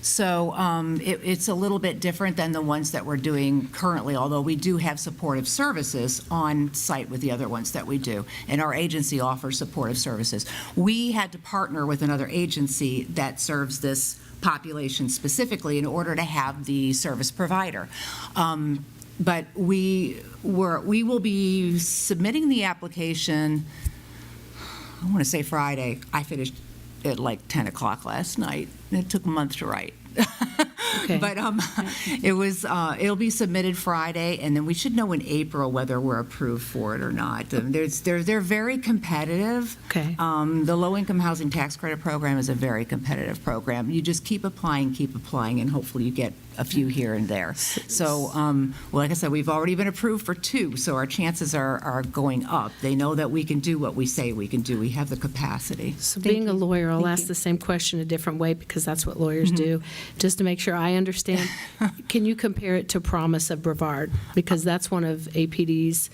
So it's a little bit different than the ones that we're doing currently, although we do have supportive services on site with the other ones that we do, and our agency offers supportive services. We had to partner with another agency that serves this population specifically in order to have the service provider. But we will be submitting the application, I want to say Friday. I finished at like 10 o'clock last night. It took a month to write. Okay. But it'll be submitted Friday, and then we should know in April whether we're approved for it or not. They're very competitive. Okay. The Low-Income Housing Tax Credit Program is a very competitive program. You just keep applying, and hopefully you get a few here and there. So, like I said, we've already been approved for 2, so our chances are going up. They know that we can do what we say we can do. We have the capacity. So being a lawyer, I'll ask the same question a different way, because that's what lawyers do. Just to make sure I understand, can you compare it to Promise of Brevard? Because that's one of APD's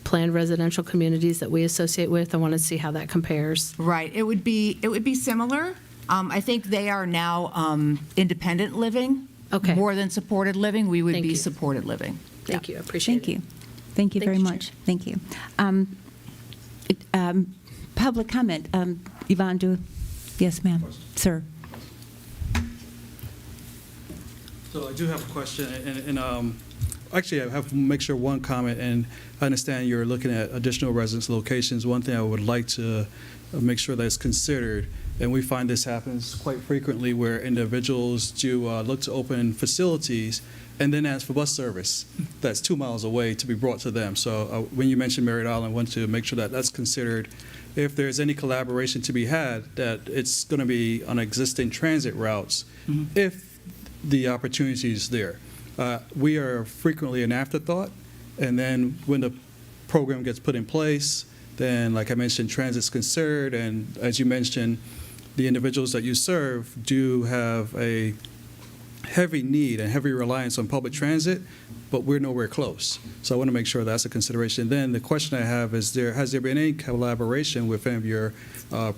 planned residential communities that we associate with. I want to see how that compares. Right. It would be similar. I think they are now independent living. Okay. More than supported living. We would Thank be you. supported living. Thank you. I appreciate it. Thank you. Thank you very much. Thank you. Public comment. Yvonne, yes, ma'am. Sir. So I do have a question, and actually I have to make sure one comment, and I understand you're looking at additional residence locations. One thing I would like to make sure that is considered, and we find this happens quite frequently, where individuals do look to open facilities and then ask for bus service that's 2 miles away to be brought to them. So when you mentioned Merritt Island, I want to make sure that that's considered. If there's any collaboration to be had, that it's going to be on existing transit routes, if the opportunity is there. We are frequently an afterthought, and then when the program gets put in place, then, like I mentioned, transit's considered, and as you mentioned, the individuals that you serve do have a heavy need and heavy reliance on public transit, but we're nowhere close. So I want to make sure that's a consideration. Then the question I have is, has there been any collaboration with any of your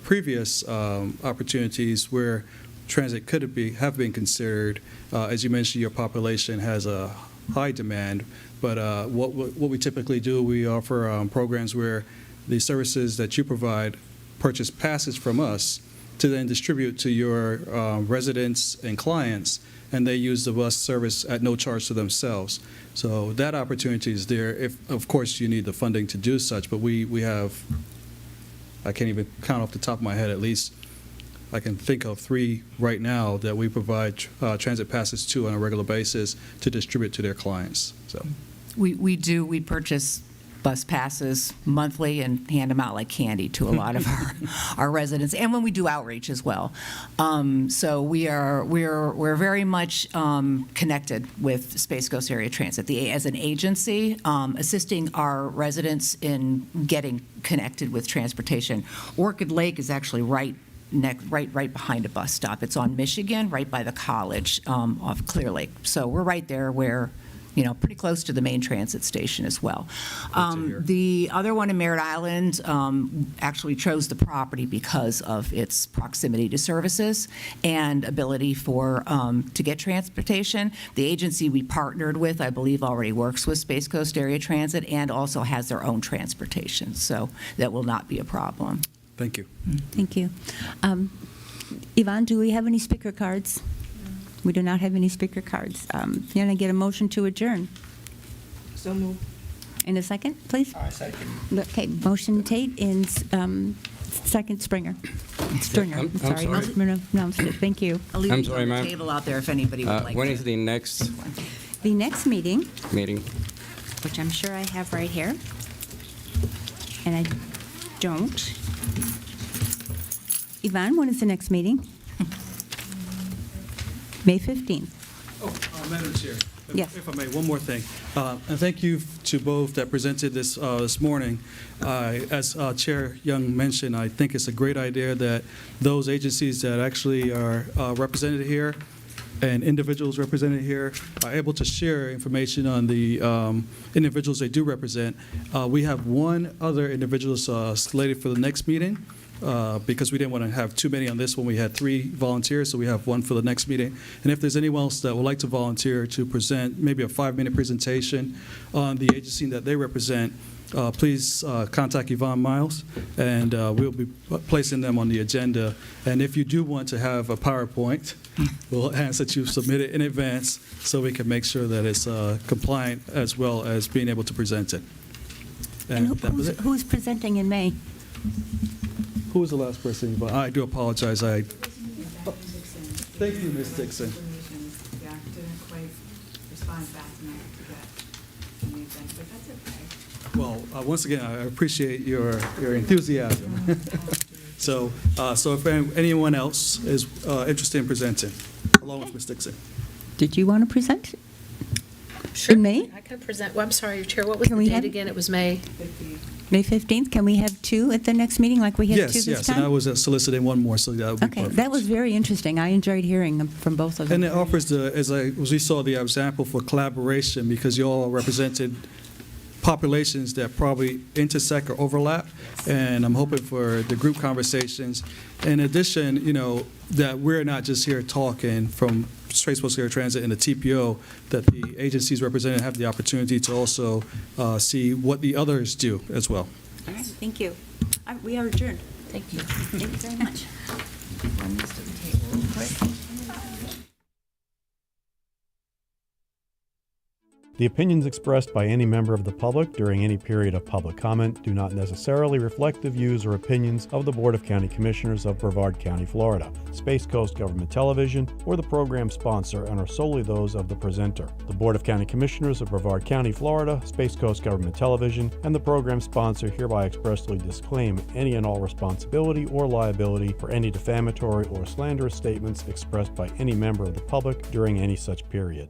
previous opportunities where transit could have been considered? As you mentioned, your population has a high demand, but what we typically do, we offer programs where the services that you provide purchase passes from us to then distribute to your residents and clients, and they use the bus service at no charge to themselves. So that opportunity is there. If, of course, you need the funding to do such, but we have, I can't even count off the top of my head, at least I can think of 3 right now that we provide transit passes to on a regular basis to distribute to their clients. So We do. We purchase bus passes monthly and hand them out like candy to a lot of our residents, and when we do outreach as well. So we're very much connected with Space Coast Area Transit as an agency, assisting our residents in getting connected with transportation. Orchid Lake is actually right right behind a bus stop. It's on Michigan, right by the college off Clear Lake. So we're right there where, pretty close to the main transit station as well. The other one in Merritt Island actually chose the property because of its proximity to services and ability to get transportation. The agency we partnered with, I believe, already works with Space Coast Area Transit and also has their own transportation, so that will not be a problem. Thank you. Thank you. Yvonne, do we have any speaker cards? We do not have any speaker cards. Can I get a motion to adjourn? So moved. In a second, please? Second. Okay, motion Tate and second Springer. Stringer, I'm sorry. sorry. Pronounced it. Thank you. I'll leave I'm these sorry, on the ma'am. table out there if anybody would like When to. is the next The next meeting, meeting? which I'm sure I have right here, and I don't. Yvonne, when is the next meeting? May 15th. Oh, Madam Chair. Yes. If I may, one more thing. And thank you to both that presented this morning. As Chair Young mentioned, I think it's a great idea that those agencies that actually are represented here and individuals represented here are able to share information on the individuals they do represent. We have one other individual slated for the next meeting. Because we didn't want to have too many on this one. We had 3 volunteers, so we have one for the next meeting. And if there's anyone else that would like to volunteer to present maybe a 5-minute presentation on the agency that they represent, please contact Yvonne Miles, and we'll be placing them on the agenda. And if you do want to have a PowerPoint, we'll ask that you submit it in advance so we can make sure that it's compliant as well as being able to present it. And that was it. who's presenting in May? Who was the last person? I do apologize. Thank you, Ms. Dixon. Yeah, didn't quite respond fast enough to get anything, but that's okay. Well, once again, I appreciate your enthusiasm. So if anyone else is interested in presenting, along with Ms. Dixon. Did you want to present? Sure. In May? I can present, well, I'm sorry, Chair, what was Can the we date have- again? It was May. May 15th? Can we have 2 at the next meeting like we had 2 this time? Yes, and I was soliciting one more, so that would be Okay, perfect. that was very interesting. I enjoyed hearing from both of them. And it offers as we saw the example for collaboration, because you all represented populations that probably intersect or overlap, and I'm hoping for the group conversations. In addition, that we're not just here talking from Space Coast Area Transit and the TPO, that the agencies represented have the opportunity to also see what the others do as well. All right, thank you. We are adjourned. Thank you. Thank you very much. Run this to the table real quick. The opinions expressed by any member of the public during any period of public comment do not necessarily reflect the views or opinions of the Board of County Commissioners of Brevard County, Florida, Space Coast Government Television, or the program sponsor, and are solely those of the presenter. The Board of County Commissioners of Brevard County, Florida, Space Coast Government Television, and the program sponsor hereby expressly disclaim any and all responsibility or liability for any defamatory or slanderous statements expressed by any member of the public during any such period.